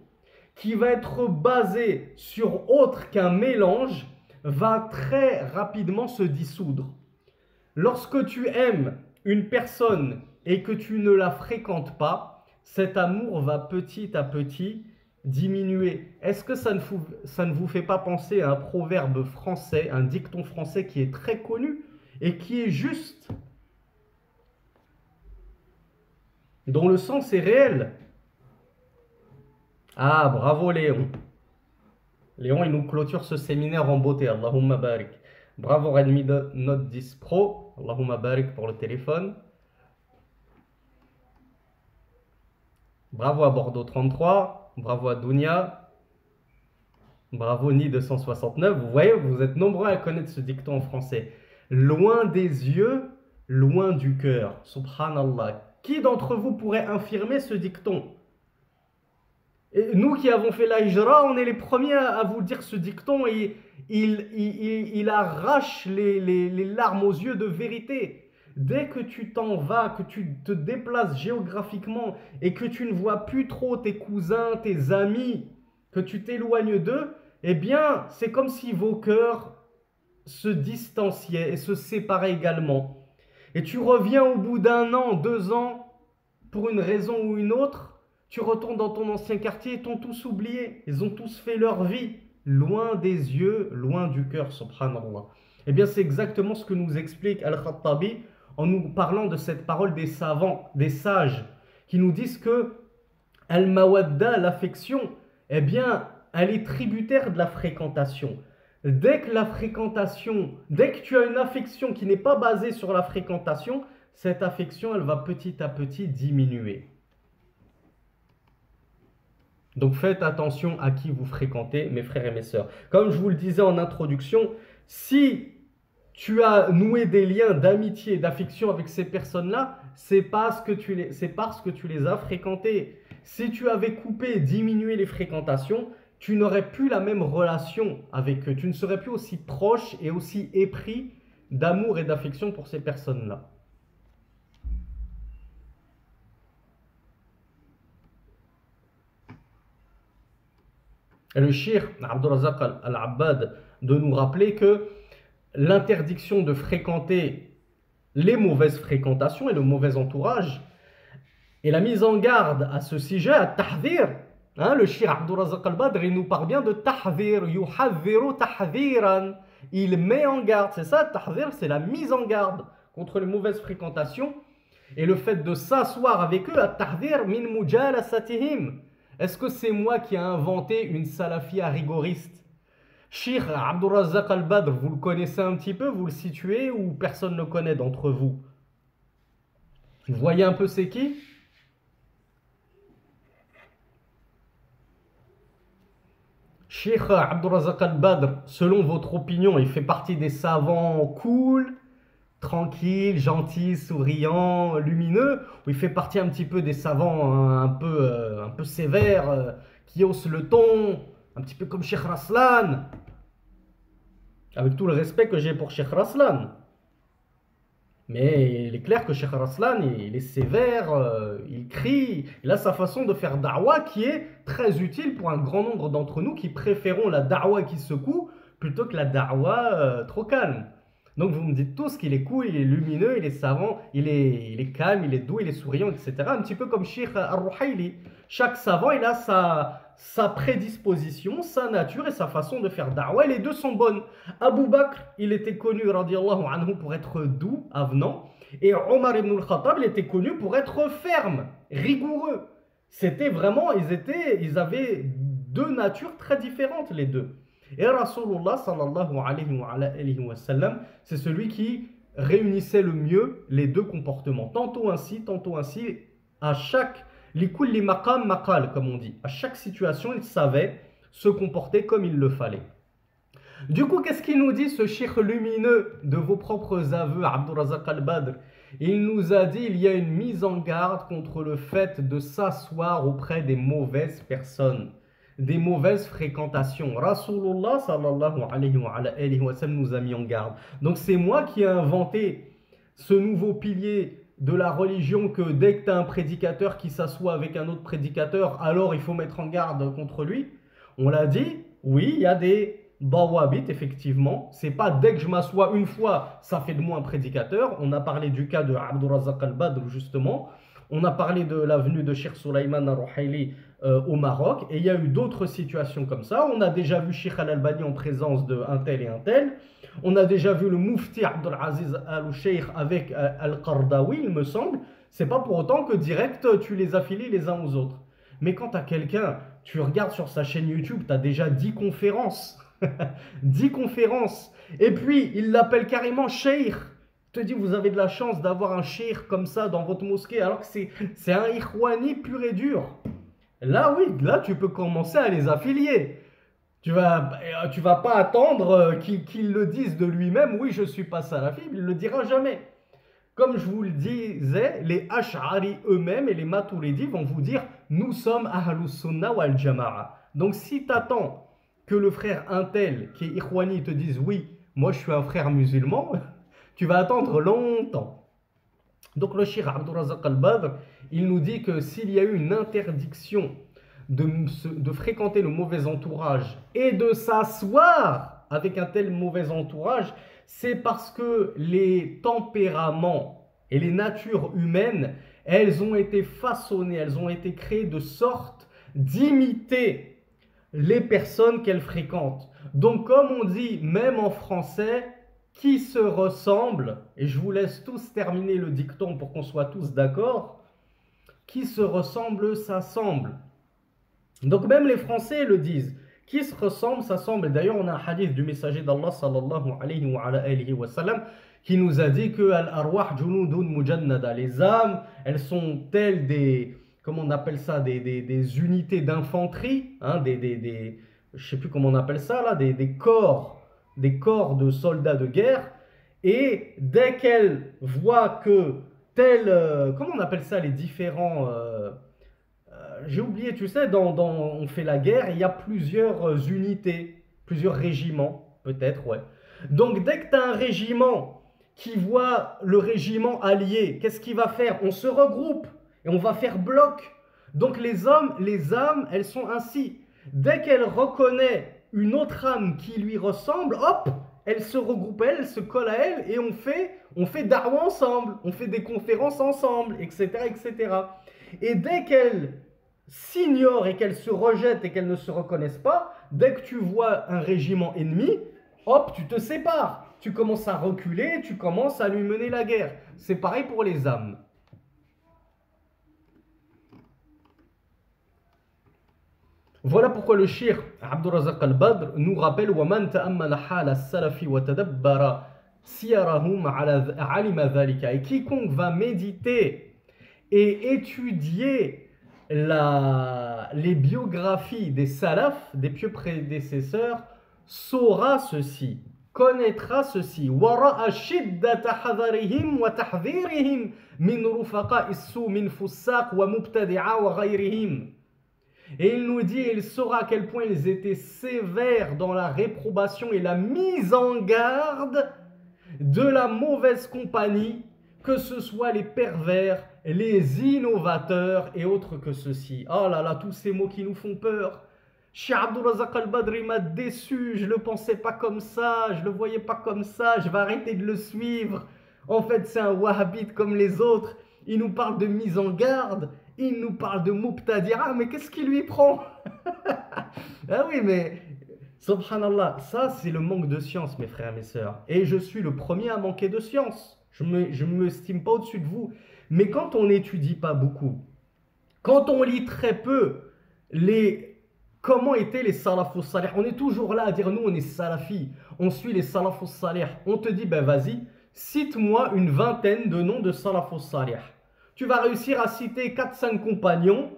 qui va être basé sur autre qu'un mélange va très rapidement se dissoudre. Lorsque tu aimes une personne et que tu ne la fréquentes pas, cet amour va petit à petit diminuer. Est-ce que ça ne vous fait pas penser à un proverbe français, un dicton français qui est très connu et qui est juste, dont le sens est réel? Ah, bravo Léon. Léon, il nous clôture ce séminaire en beauté. Allahumma barik. Bravo Redmi Note 10 Pro. Allahumma barik pour le téléphone. Bravo à Bordeaux 33. Bravo à Dounia. Bravo Ni 269. Vous voyez, vous êtes nombreux à connaître ce dicton en français. Loin des yeux, loin du cœur. Subhanallah. Qui d'entre vous pourrait infirmer ce dicton? Et nous qui avons fait la hijra, on est les premiers à vous dire ce dicton et il arrache les larmes aux yeux de vérité. Dès que tu t'en vas, que tu te déplaces géographiquement et que tu ne vois plus trop tes cousins, tes amis, que tu t'éloignes d'eux, eh bien, c'est comme si vos cœurs se distanciaient et se séparaient également. Et tu reviens au bout d'un an, 2 ans, pour une raison ou une autre, tu retournes dans ton ancien quartier, ils t'ont tous oublié. Ils ont tous fait leur vie. Loin des yeux, loin du cœur, subhanallah. Eh bien, c'est exactement ce que nous explique Al-Khattabi en nous parlant de cette parole des savants, des sages, qui nous disent que Al-Mawadda, l'affection, eh bien, elle est tributaire de la fréquentation. Dès que tu as une affection qui n'est pas basée sur la fréquentation, cette affection, elle va petit à petit diminuer. Donc faites attention à qui vous fréquentez, mes frères et mes sœurs. Comme je vous le disais en introduction, si tu as noué des liens d'amitié et d'affection avec ces personnes-là, c'est parce que tu les as fréquentées. Si tu avais coupé, diminué les fréquentations, tu n'aurais plus la même relation avec eux. Tu ne serais plus aussi proche et aussi épris d'amour et d'affection pour ces personnes-là. Et le Cheikh Abdurrazzaq Al-Abbad de nous rappeler que l'interdiction de fréquenter les mauvaises fréquentations et le mauvais entourage et la mise en garde à ce sujet, à tahdhir, le Cheikh Abdurrazzaq Al-Badr, il nous parle bien de tahdhir, yuhadhiru tahdhiran, il met en garde, c'est ça, tahdhir, c'est la mise en garde contre les mauvaises fréquentations et le fait de s'asseoir avec eux, à tahdhir min mujalasatihim. Est-ce que c'est moi qui ai inventé une salafia rigoriste? Cheikh Abdurrazzaq Al-Badr, vous le connaissez un petit peu, vous le situez ou personne ne le connaît d'entre vous? Vous voyez un peu c'est qui? Cheikh Abdurrazzaq Al-Badr, selon votre opinion, il fait partie des savants cool, tranquilles, gentils, souriants, lumineux, ou il fait partie un petit peu des savants un peu sévères, qui haussent le ton, un petit peu comme Cheikh Raslan, avec tout le respect que j'ai pour Cheikh Raslan. Mais il est clair que Cheikh Raslan, il est sévère, il crie, il a sa façon de faire da'wa qui est très utile pour un grand nombre d'entre nous qui préférons la da'wa qui secoue plutôt que la da'wa trop calme. Donc vous me dites tous qu'il est cool, il est lumineux, il est savant, il est calme, il est doux, il est souriant, etc. Un petit peu comme Cheikh Al-Ruhayli. Chaque savant, il a sa prédisposition, sa nature et sa façon de faire da'wa. Et les deux sont bonnes. Abu Bakr, il était connu, radiyallahu anhu, pour être doux, avenant. Et Omar ibn al-Khattab, il était connu pour être ferme, rigoureux. C'était vraiment, ils avaient deux natures très différentes, les deux. Et Rasulullah sallallahu alayhi wa sallam, c'est celui qui réunissait le mieux les deux comportements. Tantôt ainsi, à chaque likulli maqam maqal, comme on dit. À chaque situation, il savait se comporter comme il le fallait. Du coup, qu'est-ce qu'il nous dit, ce cheikh lumineux de vos propres aveux, Abdurrazzaq Al-Badr? Il nous a dit, il y a une mise en garde contre le fait de s'asseoir auprès des mauvaises personnes, des mauvaises fréquentations. Rasulullah sallallahu alayhi wa sallam nous a mis en garde. Donc c'est moi qui ai inventé ce nouveau pilier de la religion que dès que tu as un prédicateur qui s'assoit avec un autre prédicateur, alors il faut mettre en garde contre lui. On l'a dit, oui, il y a des bawabites, effectivement. C'est pas dès que je m'assois une fois, ça fait de moi un prédicateur. On a parlé du cas de Abdourazaq al-Badr, justement. On a parlé de la venue de Cheikh Souleymane al-Ruhaili au Maroc. Et il y a eu d'autres situations comme ça. On a déjà vu Cheikh Al-Albani en présence d'un tel et un tel. On a déjà vu le Mufti Abdelaziz Al-Sheikh avec Al-Qardawi, il me semble. C'est pas pour autant que direct tu les affilies les uns aux autres. Mais quand tu as quelqu'un, tu regardes sur sa chaîne YouTube, tu as déjà 10 conférences. 10 conférences. Et puis, il l'appelle carrément Cheikh. Te dit, vous avez de la chance d'avoir un cheikh comme ça dans votre mosquée, alors que c'est un ikhwani pur et dur. Là, oui, là, tu peux commencer à les affilier. Tu vas pas attendre qu'il le dise de lui-même, oui, je suis pas salafi, il le dira jamais. Comme je vous le disais, les Ash'ari eux-mêmes et les Maturidi vont vous dire, nous sommes Ahlus Sunnah wal Jama'a. Donc, si tu attends que le frère Intel, qui est ikhwani, te dise, oui, moi je suis un frère musulman, tu vas attendre longtemps. Donc le Cheikh Abdourazaq al-Badr, il nous dit que s'il y a eu une interdiction de fréquenter le mauvais entourage et de s'asseoir avec un tel mauvais entourage, c'est parce que les tempéraments et les natures humaines, elles ont été façonnées, elles ont été créées de sorte d'imiter les personnes qu'elles fréquentent. Donc comme on dit, même en français, qui se ressemble, et je vous laisse tous terminer le dicton pour qu'on soit tous d'accord, qui se ressemble, s'assemble. Donc même les Français le disent, qui se ressemble, s'assemble. D'ailleurs, on a un hadith du messager d'Allah sallallahu alayhi wa sallam qui nous a dit que al-arwah junudun mujannada, les âmes, elles sont telles des, comment on appelle ça, des unités d'infanterie, hein, je sais plus comment on appelle ça là, des corps de soldats de guerre, et dès qu'elles voient que tel, comment on appelle ça, les différents, j'ai oublié, tu sais, on fait la guerre, et il y a plusieurs unités, plusieurs régiments, peut-être, ouais. Donc dès que tu as un régiment qui voit le régiment allié, qu'est-ce qu'il va faire? On se regroupe, et on va faire bloc. Donc les âmes, elles sont ainsi. Dès qu'elle reconnaît une autre âme qui lui ressemble, hop, elle se regroupe, elle se colle à elle, et on fait da'wa ensemble, on fait des conférences ensemble, etc., etc. Et dès qu'elle s'ignore et qu'elle se rejette et qu'elle ne se reconnaissent pas, dès que tu vois un régiment ennemi, hop, tu te sépares, tu commences à reculer, tu commences à lui mener la guerre. C'est pareil pour les âmes. Voilà pourquoi le cheikh Abdourazaq al-Badr nous rappelle وَمَنْ تَأَمَّلَ حَالَ السَّلَفِ وَتَدَبَّرَ سِيَرَهُمْ عَلِمَ ذَلِكَ. Et quiconque va méditer et étudier les biographies des salafs, des pieux prédécesseurs, saura ceci, connaîtra ceci. وَرَأَ شِدَّةَ حَذَرِهِمْ وَتَحْذِيرِهِمْ مِنْ رُفَقَاءِ السُّوءِ مِنْ فُسَّاقٍ وَمُبْتَدِعَةٍ وَغَيْرِهِمْ. Et il nous dit, et il saura à quel point ils étaient sévères dans la réprobation et la mise en garde de la mauvaise compagnie, que ce soit les pervers, les innovateurs et autres que ceux-ci. Oh là là, tous ces mots qui nous font peur. Cheikh Abdourazaq al-Badr m'a déçu, je ne le pensais pas comme ça, je ne le voyais pas comme ça, je vais arrêter de le suivre. En fait, c'est un wahhabite comme les autres. Il nous parle de mise en garde. Il nous parle de Mubtadi'a, mais qu'est-ce qui lui prend? Ah oui, mais subhanallah, ça c'est le manque de science, mes frères et mes sœurs. Et je suis le premier à manquer de science. Je ne m'estime pas au-dessus de vous. Mais quand on n'étudie pas beaucoup, quand on lit très peu comment étaient les salafus salih, on est toujours là à dire nous on est salafis, on suit les salafus salih. On te dit ben vas-y, cite-moi une vingtaine de noms de salafus salih. Tu vas réussir à citer 4-5 compagnons,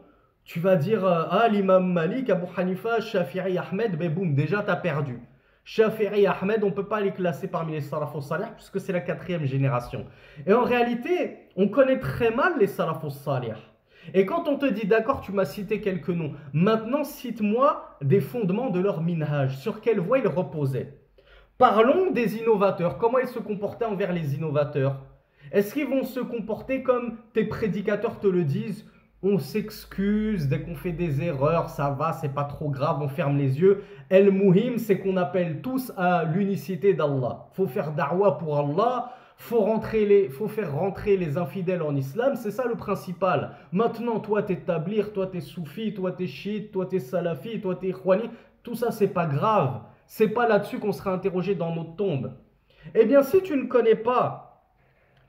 tu vas dire l'imam Malik, Abu Hanifa, Shafi'i, Ahmed, ben boum, déjà tu as perdu. Shafi'i, Ahmed, on ne peut pas les classer parmi les salafus salih puisque c'est la 4e génération. Et en réalité, on connaît très mal les salafus salih. Et quand on te dit d'accord, tu m'as cité quelques noms, maintenant cite-moi des fondements de leur minhaj, sur quelle voie ils reposaient. Parlons des innovateurs, comment ils se comportaient envers les innovateurs. Est-ce qu'ils vont se comporter comme tes prédicateurs te le disent? On s'excuse dès qu'on fait des erreurs, ça va, c'est pas trop grave, on ferme les yeux. El Muhim, c'est qu'on appelle tous à l'unicité d'Allah. Faut faire da'wa pour Allah, faut faire rentrer les infidèles en islam, c'est ça le principal. Maintenant, toi t'établir, toi t'es soufi, toi t'es chiite, toi t'es salafi, toi t'es ikhwani, tout ça c'est pas grave. C'est pas là-dessus qu'on sera interrogé dans notre tombe. Eh bien, si tu ne connais pas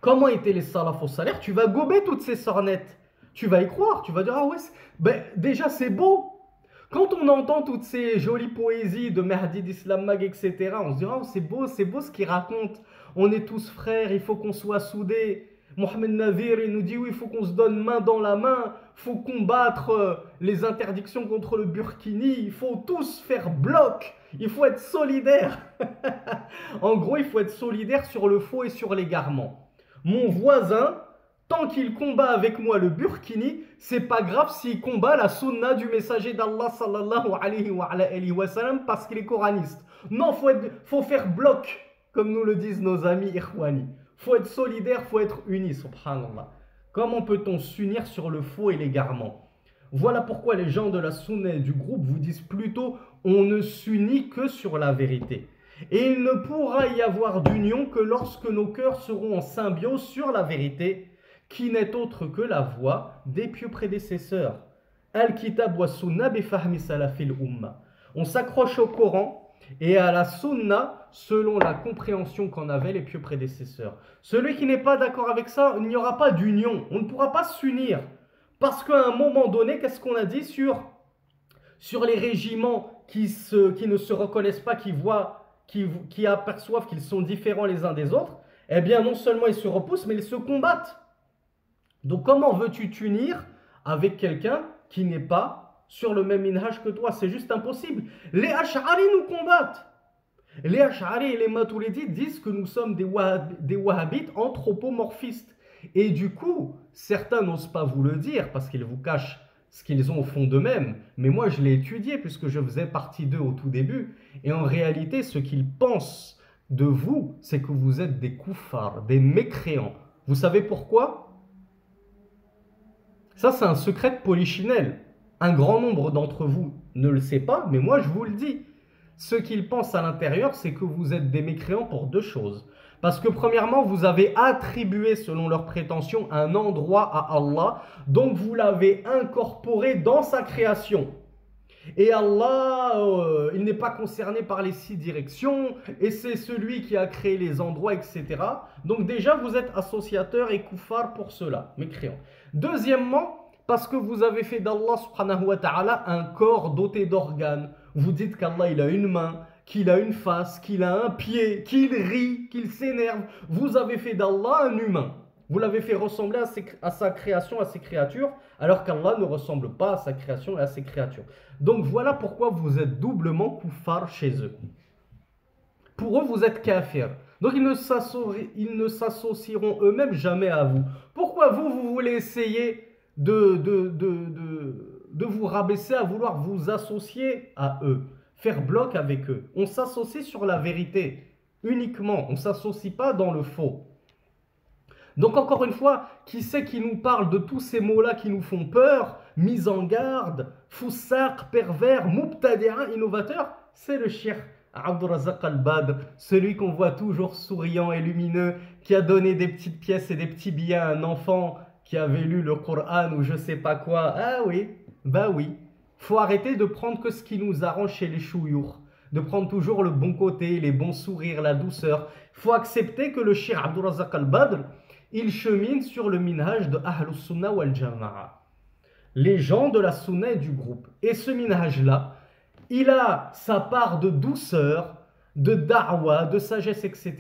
comment étaient les salafs au salaire, tu vas gober toutes ces sornettes. Tu vas y croire, tu vas dire, ah ouais, ben, déjà c'est beau. Quand on entend toutes ces jolies poésies de Mahdi d'Islam Mag, etc., on se dit, oh, c'est beau ce qu'il raconte. On est tous frères, il faut qu'on soit soudés. Mohamed Navir, il nous dit, oui, il faut qu'on se donne main dans la main, il faut combattre les interdictions contre le burkini, il faut tous faire bloc, il faut être solidaire. En gros, il faut être solidaire sur le faux et sur l'égarement. Mon voisin, tant qu'il combat avec moi le burkini, c'est pas grave s'il combat la sunna du messager d'Allah sallallahu alayhi wa sallam parce qu'il est coraniste. Non, faut faire bloc, comme nous le disent nos amis ikhwani. Faut être solidaire, faut être unis, subhanallah. Comment peut-on s'unir sur le faux et l'égarement? Voilà pourquoi les gens de la sunna du groupe vous disent plutôt on ne s'unit que sur la vérité. Et il ne pourra y avoir d'union que lorsque nos cœurs seront en symbiose sur la vérité, qui n'est autre que la voie des pieux prédécesseurs. Al-Kitab wa Sunna bi fahmi salafil umma. On s'accroche au Coran et à la Sunna selon la compréhension qu'en avaient les pieux prédécesseurs. Celui qui n'est pas d'accord avec ça, il n'y aura pas d'union. On ne pourra pas s'unir. Parce qu'à un moment donné, qu'est-ce qu'on a dit sur les régiments qui ne se reconnaissent pas, qui aperçoivent qu'ils sont différents les uns des autres? Eh bien, non seulement ils se repoussent, mais ils se combattent. Donc comment veux-tu t'unir avec quelqu'un qui n'est pas sur le même minhaj que toi? C'est juste impossible. Les Ash'ari nous combattent. Les Ash'ari et les Maturidites disent que nous sommes des wahhabites anthropomorphistes. Et du coup, certains n'osent pas vous le dire parce qu'ils vous cachent ce qu'ils ont au fond d'eux-mêmes. Mais moi, je l'ai étudié puisque je faisais partie d'eux au tout début. Et en réalité, ce qu'ils pensent de vous, c'est que vous êtes des koufars, des mécréants. Vous savez pourquoi? Ça, c'est un secret de polichinelle. Un grand nombre d'entre vous ne le sait pas, mais moi, je vous le dis. Ce qu'ils pensent à l'intérieur, c'est que vous êtes des mécréants pour deux choses. Parce que premièrement, vous avez attribué, selon leurs prétentions, un endroit à Allah, donc vous l'avez incorporé dans sa création. Et Allah, il n'est pas concerné par les 6 directions, et c'est celui qui a créé les endroits, etc. Donc déjà, vous êtes associateur et koufar pour cela, mécréant. Deuxièmement, parce que vous avez fait d'Allah subhanahu wa ta'ala un corps doté d'organes. Vous dites qu'Allah, il a une main, qu'il a une face, qu'il a un pied, qu'il rit, qu'il s'énerve. Vous avez fait d'Allah un humain. Vous l'avez fait ressembler à sa création, à ses créatures, alors qu'Allah ne ressemble pas à sa création et à ses créatures. Donc voilà pourquoi vous êtes doublement koufar chez eux. Pour eux, vous êtes kafir. Donc ils ne s'associeront eux-mêmes jamais à vous. Pourquoi vous voulez essayer de vous rabaisser à vouloir vous associer à eux, faire bloc avec eux? On s'associe sur la vérité uniquement, on ne s'associe pas dans le faux. Donc encore une fois, qui c'est qui nous parle de tous ces mots-là qui nous font peur? Mise en garde, foussaq, pervers, mubtadi'a, innovateur? C'est le cheikh Abdurrazzaq al-Badr, celui qu'on voit toujours souriant et lumineux, qui a donné des petites pièces et des petits billets à un enfant qui avait lu le Coran ou je sais pas quoi. Ah oui, bah oui. Faut arrêter de prendre que ce qui nous arrange chez les chouyours, de prendre toujours le bon côté, les bons sourires, la douceur. Faut accepter que le cheikh Abdurrazzaq al-Badr, il chemine sur le minhaj de Ahlus Sunnah wal Jama'a, les gens de la Sunna et du groupe. Et ce minhaj-là, il a sa part de douceur, de da'wa, de sagesse, etc.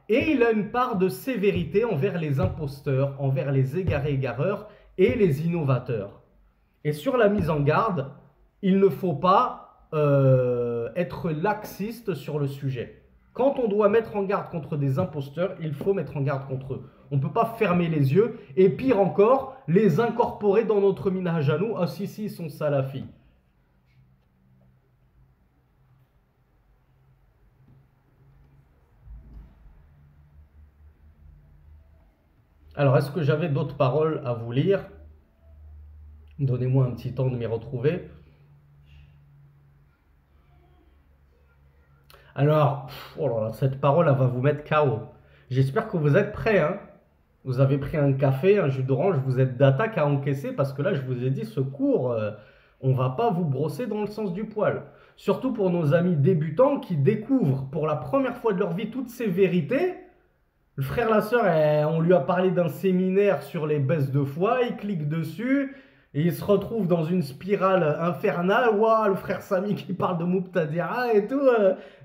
Et il a une part de sévérité envers les imposteurs, envers les égarés-égareurs et les innovateurs. Et sur la mise en garde, il ne faut pas être laxiste sur le sujet. Quand on doit mettre en garde contre des imposteurs, il faut mettre en garde contre eux. On ne peut pas fermer les yeux et pire encore, les incorporer dans notre minhaj à nous. Ah si, ils sont salafis. Alors, est-ce que j'avais d'autres paroles à vous lire? Donnez-moi un petit temps de m'y retrouver. Alors, oh là là, cette parole, elle va vous mettre KO. J'espère que vous êtes prêts, hein. Vous avez pris un café, un jus d'orange, vous êtes d'attaque à encaisser parce que là, je vous ai dit, ce cours, on va pas vous brosser dans le sens du poil. Surtout pour nos amis débutants qui découvrent pour la première fois de leur vie toutes ces vérités. Le frère, la sœur, on lui a parlé d'un séminaire sur les baisses de foi, il clique dessus et il se retrouve dans une spirale infernale. Waouh, le frère Samy qui parle de Mubtadi'a et tout.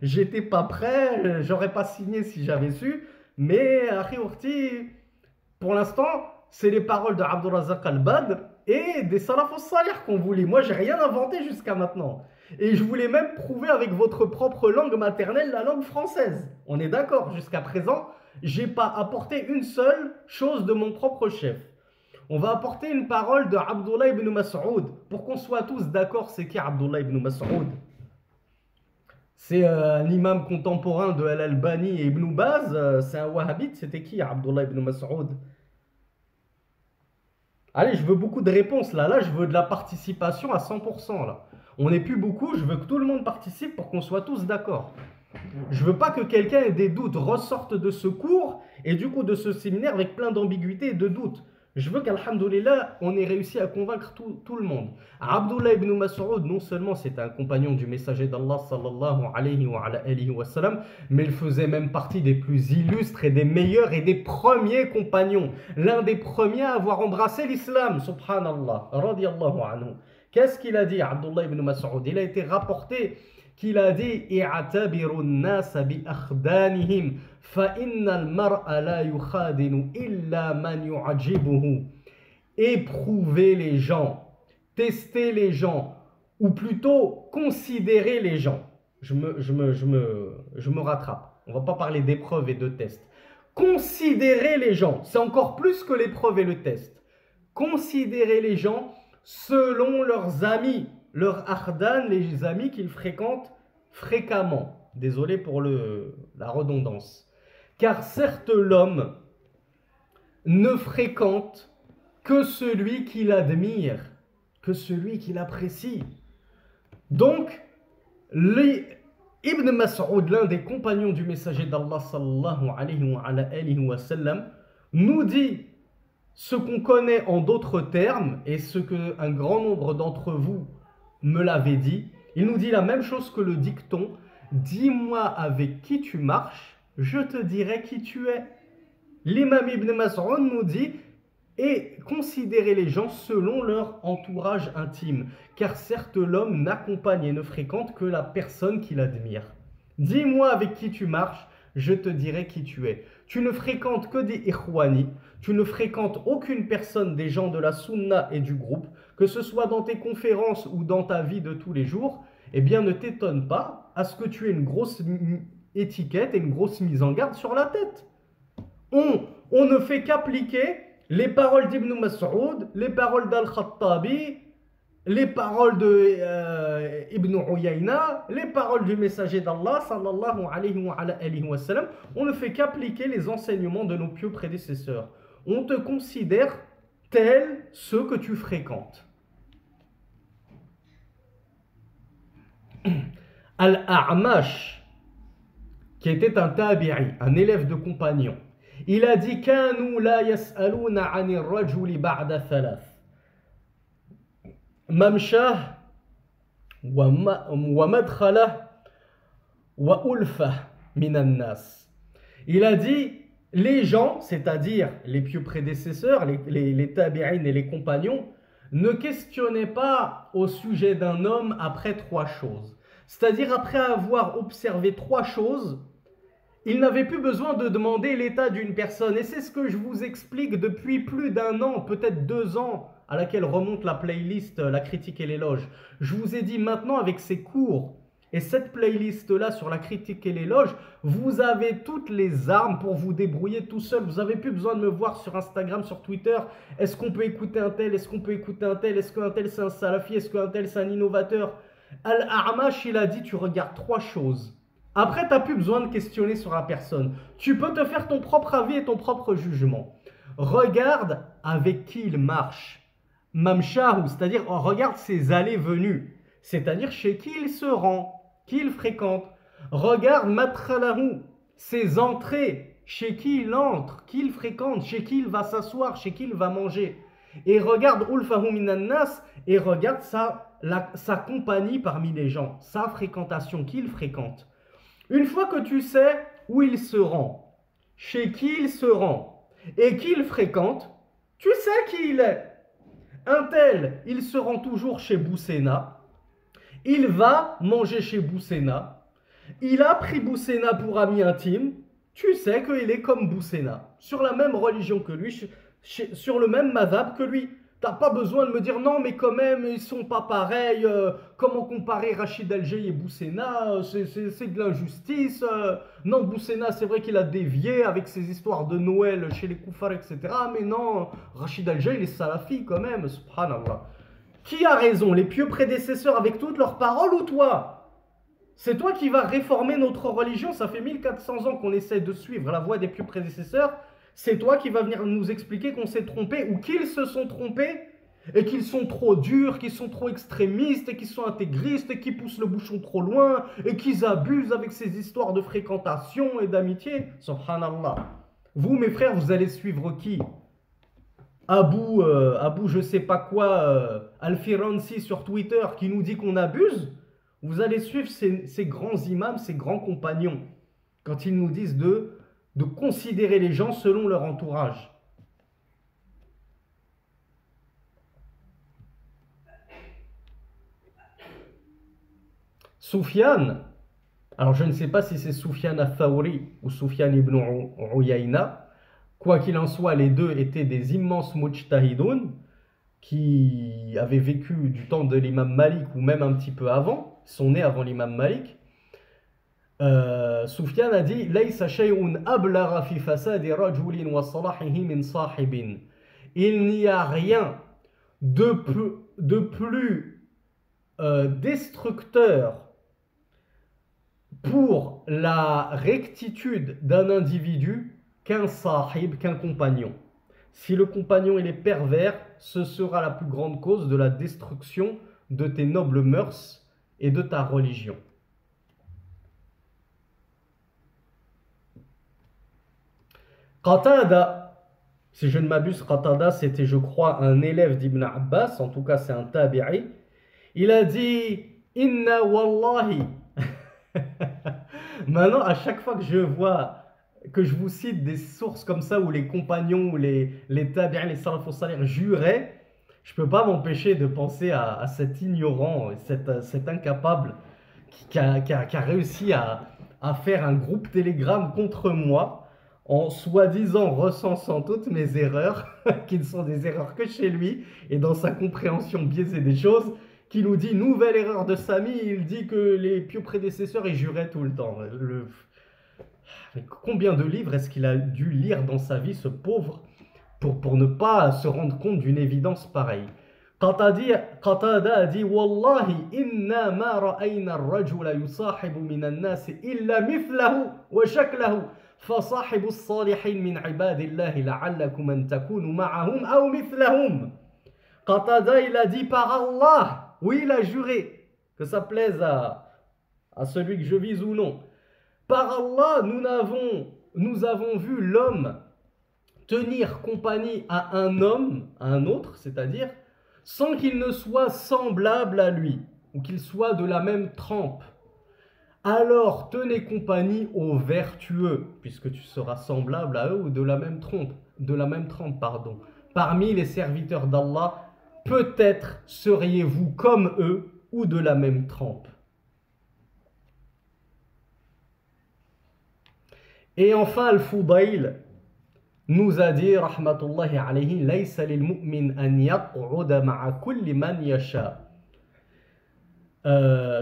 J'étais pas prêt, j'aurais pas signé si j'avais su. Mais, Akhi Ourti, pour l'instant, c'est les paroles de Abdurrazzaq al-Badr et des salafos salih qu'on voulait. Moi, j'ai rien inventé jusqu'à maintenant. Et je voulais même prouver avec votre propre langue maternelle, la langue française. On est d'accord, jusqu'à présent, j'ai pas apporté une seule chose de mon propre chef. On va apporter une parole de Abdullah ibn Mas'ud. Pour qu'on soit tous d'accord, c'est qui Abdullah ibn Mas'ud? C'est un imam contemporain de Al-Albani et Ibn Baz. C'est un wahhabite. C'était qui Abdullah ibn Mas'ud? Allez, je veux beaucoup de réponses là. Là, je veux de la participation à 100% là. On n'est plus beaucoup, je veux que tout le monde participe pour qu'on soit tous d'accord. Je veux pas que quelqu'un ait des doutes, ressorte de ce cours et du coup de ce séminaire avec plein d'ambiguïtés et de doutes. Je veux qu'alhamdoulilah, on ait réussi à convaincre tout le monde. Abdullah ibn Mas'ud, non seulement c'est un compagnon du messager d'Allah sallallahu alayhi wa sallam, mais il faisait même partie des plus illustres et des meilleurs et des premiers compagnons. L'un des premiers à avoir embrassé l'islam, subhanallah, radiyallahu anhu. Qu'est-ce qu'il a dit, Abdullah ibn Mas'ud? Il a été rapporté qu'il a dit i'tabiru an-nas bi akhdanihim fa innal mar'a la yukhadinu illa man yu'jibuhu. Éprouvez les gens, testez les gens, ou plutôt considérez les gens. Je me rattrape. On va pas parler d'épreuves et de tests. Considérez les gens, c'est encore plus que l'épreuve et le test. Considérez les gens selon leurs amis, leurs akhdan, les amis qu'ils fréquentent fréquemment. Désolé pour la redondance. Car certes l'homme ne fréquente que celui qu'il admire, que celui qu'il apprécie. Donc, Ibn Mas'ud, l'un des compagnons du messager d'Allah sallallahu alayhi wa sallam, nous dit ce qu'on connaît en d'autres termes et ce qu'un grand nombre d'entre vous me l'avez dit. Il nous dit la même chose que le dicton: dis-moi avec qui tu marches, je te dirai qui tu es. L'imam Ibn Mas'ud nous dit: et considérez les gens selon leur entourage intime, car certes l'homme n'accompagne et ne fréquente que la personne qu'il admire. Dis-moi avec qui tu marches, je te dirai qui tu es. Tu ne fréquentes que des ikhwani, tu ne fréquentes aucune personne des gens de la sunna et du groupe, que ce soit dans tes conférences ou dans ta vie de tous les jours, eh bien ne t'étonne pas à ce que tu aies une grosse étiquette et une grosse mise en garde sur la tête. On ne fait qu'appliquer les paroles d'Ibn Mas'ud, les paroles d'Al-Khattabi, les paroles de Ibn Uyayna, les paroles du messager d'Allah sallallahu alayhi wa sallam. On ne fait qu'appliquer les enseignements de nos pieux prédécesseurs. On te considère tel ceux que tu fréquentes. Al-A'mash, qui était un tabi'i, un élève de compagnon, il a dit: كانوا لا يسألون عن الرجل بعد ثلاث ممشاه ومدخله وألفه من الناس. Il a dit: les gens, c'est-à-dire les pieux prédécesseurs, les tabi'in et les compagnons, ne questionnaient pas au sujet d'un homme après trois choses. C'est-à-dire après avoir observé trois choses, ils n'avaient plus besoin de demander l'état d'une personne. Et c'est ce que je vous explique depuis plus d'un an, peut-être 2 ans, à laquelle remonte la playlist La critique et l'éloge. Je vous ai dit maintenant avec ces cours et cette playlist-là sur la critique et l'éloge, vous avez toutes les armes pour vous débrouiller tout seul. Vous n'avez plus besoin de me voir sur Instagram, sur Twitter. Est-ce qu'on peut écouter un tel? Est-ce qu'on peut écouter un tel? Est-ce qu'un tel c'est un salafi? Est-ce qu'un tel c'est un innovateur? Al-A'mash, il a dit: tu regardes 3 choses. Après, tu n'as plus besoin de questionner sur la personne. Tu peux te faire ton propre avis et ton propre jugement. regarde avec qui il marche. Mamshahu, c'est-à-dire regarde ses allées-venues, c'est-à-dire chez qui il se rend, qui il fréquente. Regarde matralahu, ses entrées, chez qui il entre, qui il fréquente, chez qui il va s'asseoir, chez qui il va manger. Et regarde ulfahu minan nas, et regarde sa compagnie parmi les gens, sa fréquentation, qui il fréquente. Une fois que tu sais où il se rend, chez qui il se rend et qui il fréquente, tu sais qui il est. Un tel, il se rend toujours chez Boussena, il va manger chez Boussena, il a pris Boussena pour ami intime, tu sais qu'il est comme Boussena, sur la même religion que lui, sur le même madhab que lui. T'as pas besoin de me dire non, mais quand même, ils sont pas pareils. Comment comparer Rachid Alger et Boussena? C'est de l'injustice. Non, Boussena, c'est vrai qu'il a dévié avec ses histoires de Noël chez les koufars, etc. Mais non, Rachid Alger, il est salafi quand même, subhanallah. Qui a raison, les pieux prédécesseurs avec toutes leurs paroles ou toi? C'est toi qui vas réformer notre religion. Ça fait 1400 ans qu'on essaie de suivre la voie des pieux prédécesseurs. C'est toi qui vas venir nous expliquer qu'on s'est trompé ou qu'ils se sont trompés et qu'ils sont trop durs, qu'ils sont trop extrémistes et qu'ils sont intégristes et qu'ils poussent le bouchon trop loin et qu'ils abusent avec ces histoires de fréquentation et d'amitié. Subhanallah. Vous, mes frères, vous allez suivre qui? Abou je sais pas quoi, Al-Firansi sur Twitter qui nous dit qu'on abuse? Vous allez suivre ces grands imams, ces grands compagnons quand ils nous disent de considérer les gens selon leur entourage. Soufiane, alors je ne sais pas si c'est Soufiane al-Thawri ou Soufiane ibn Uyayna, quoi qu'il en soit, les deux étaient des immenses mujtahidoun qui avaient vécu du temps de l'imam Malik ou même un petit peu avant, sont nés avant l'imam Malik. Soufiane a dit Laysa shay'un ablagha fi fasadi rajulin wa salahihi min sahibin. Il n'y a rien de plus destructeur pour la rectitude d'un individu qu'un sahib, qu'un compagnon. Si le compagnon il est pervers, ce sera la plus grande cause de la destruction de tes nobles mœurs et de ta religion. Qatada, si je ne m'abuse, Qatada c'était je crois un élève d'Ibn Abbas, en tout cas c'est un tabi'i. Il a dit Inna wallahi. Maintenant, à chaque fois que je vous cite des sources comme ça où les compagnons ou les tabi'ins, les salafus salih juraient, je ne peux pas m'empêcher de penser à cet ignorant, cet incapable qui a réussi à faire un groupe Telegram contre moi en soi-disant recensant toutes mes erreurs, qui ne sont des erreurs que chez lui, et dans sa compréhension biaisée des choses, qui nous dit nouvelle erreur de Sami, il dit que les pieux prédécesseurs ils juraient tout le temps. Combien de livres est-ce qu'il a dû lire dans sa vie, ce pauvre, pour ne pas se rendre compte d'une évidence pareille? Qatada a dit Wallahi inna ma ra'ayna ar-rajula yusahibu min an-nas illa mithlahu wa shaklahu فصاحب الصالحين من عباد الله لعلكم أن تكونوا معهم أو مثلهم. Qatada il a dit par Allah, oui il a juré, que ça plaise à celui que je vise ou non. Par Allah, nous avons vu l'homme tenir compagnie à un homme, à un autre, c'est-à-dire sans qu'il ne soit semblable à lui, ou qu'il soit de la même trempe. Alors tenez compagnie aux vertueux, puisque tu seras semblable à eux ou de la même trempe, pardon. Parmi les serviteurs d'Allah, peut-être seriez-vous comme eux ou de la même trempe. Et enfin, Al-Fudayl nous a dit, rahmatullahi alayhi, laysa lil mu'min an yaq'uda ma'a kulli man yasha.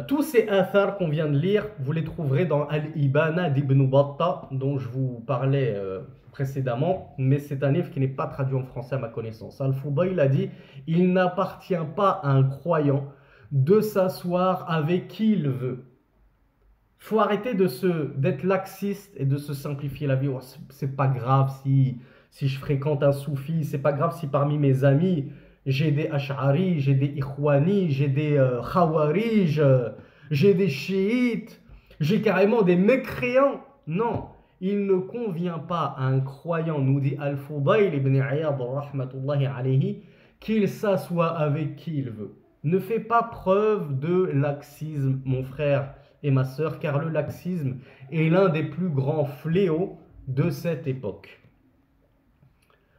Tous ces athars qu'on vient de lire, vous les trouverez dans Al-Ibana d'Ibn Battah, dont je vous parlais précédemment, mais c'est un livre qui n'est pas traduit en français à ma connaissance. Al-Fudayl a dit, il n'appartient pas à un croyant de s'asseoir avec qui il veut. Il faut arrêter d'être laxiste et de se simplifier la vie. Oh, c'est pas grave Si je fréquente un soufi, c'est pas grave si parmi mes amis, j'ai des ash'ari, j'ai des ikhwani, j'ai des khawarij, j'ai des chiites, j'ai carrément des mécréants. Non, il ne convient pas à un croyant, nous dit Al-Fudayl ibn Iyad rahmatullahi alayhi, qu'il s'assoie avec qui il veut. Ne fais pas preuve de laxisme, mon frère et ma sœur, car le laxisme est l'un des plus grands fléaux de cette époque.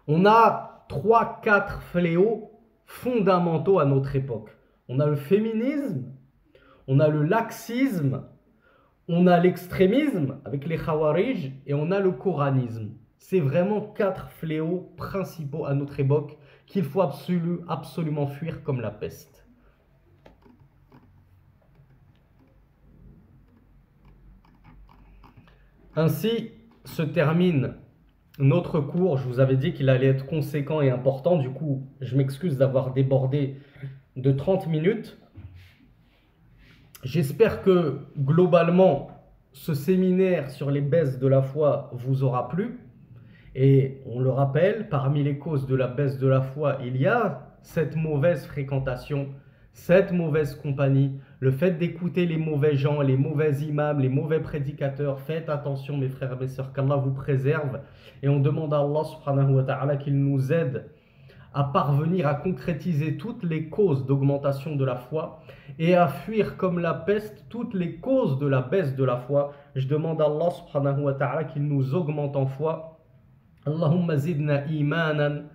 On a 3-4 fléaux fondamentaux à notre époque. On a le féminisme, on a le laxisme, on a l'extrémisme avec les khawarij et on a le coranisme. C'est vraiment 4 fléaux principaux à notre époque qu'il faut absolument fuir comme la peste. Ainsi se termine notre cours. Je vous avais dit qu'il allait être conséquent et important. Du coup, je m'excuse d'avoir débordé de 30 minutes. J'espère que globalement, ce séminaire sur les baisses de la foi vous aura plu. Et on le rappelle, parmi les causes de la baisse de la foi, il y a cette mauvaise fréquentation, cette mauvaise compagnie, le fait d'écouter les mauvais gens, les mauvais imams, les mauvais prédicateurs. Faites attention mes frères et mes sœurs, qu'Allah vous préserve. Et on demande à Allah subhanahu wa ta'ala qu'il nous aide à parvenir à concrétiser toutes les causes d'augmentation de la foi et à fuir comme la peste toutes les causes de la baisse de la foi. Je demande à Allah subhanahu wa ta'ala qu'il nous augmente en foi. Allahumma zidna imanan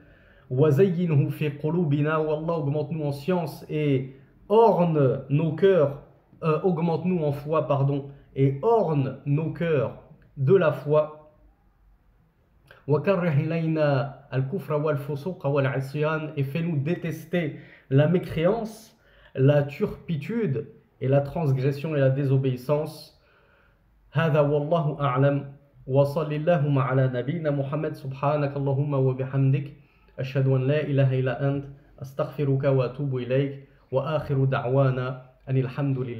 wa zayyinhu fi qulubina. Wa Allah, augmente-nous en science et orne nos cœurs, augmente-nous en foi, pardon, et orne nos cœurs de la foi. وكره إلينا الكفر والفسوق والعصيان, et fais-nous détester la mécréance, la turpitude et la transgression et la désobéissance. هذا والله أعلم وصل اللهم على نبينا محمد سبحانك اللهم وبحمدك أشهد أن لا إله إلا أنت أستغفرك وأتوب إليك وآخر دعوانا أن الحمد لله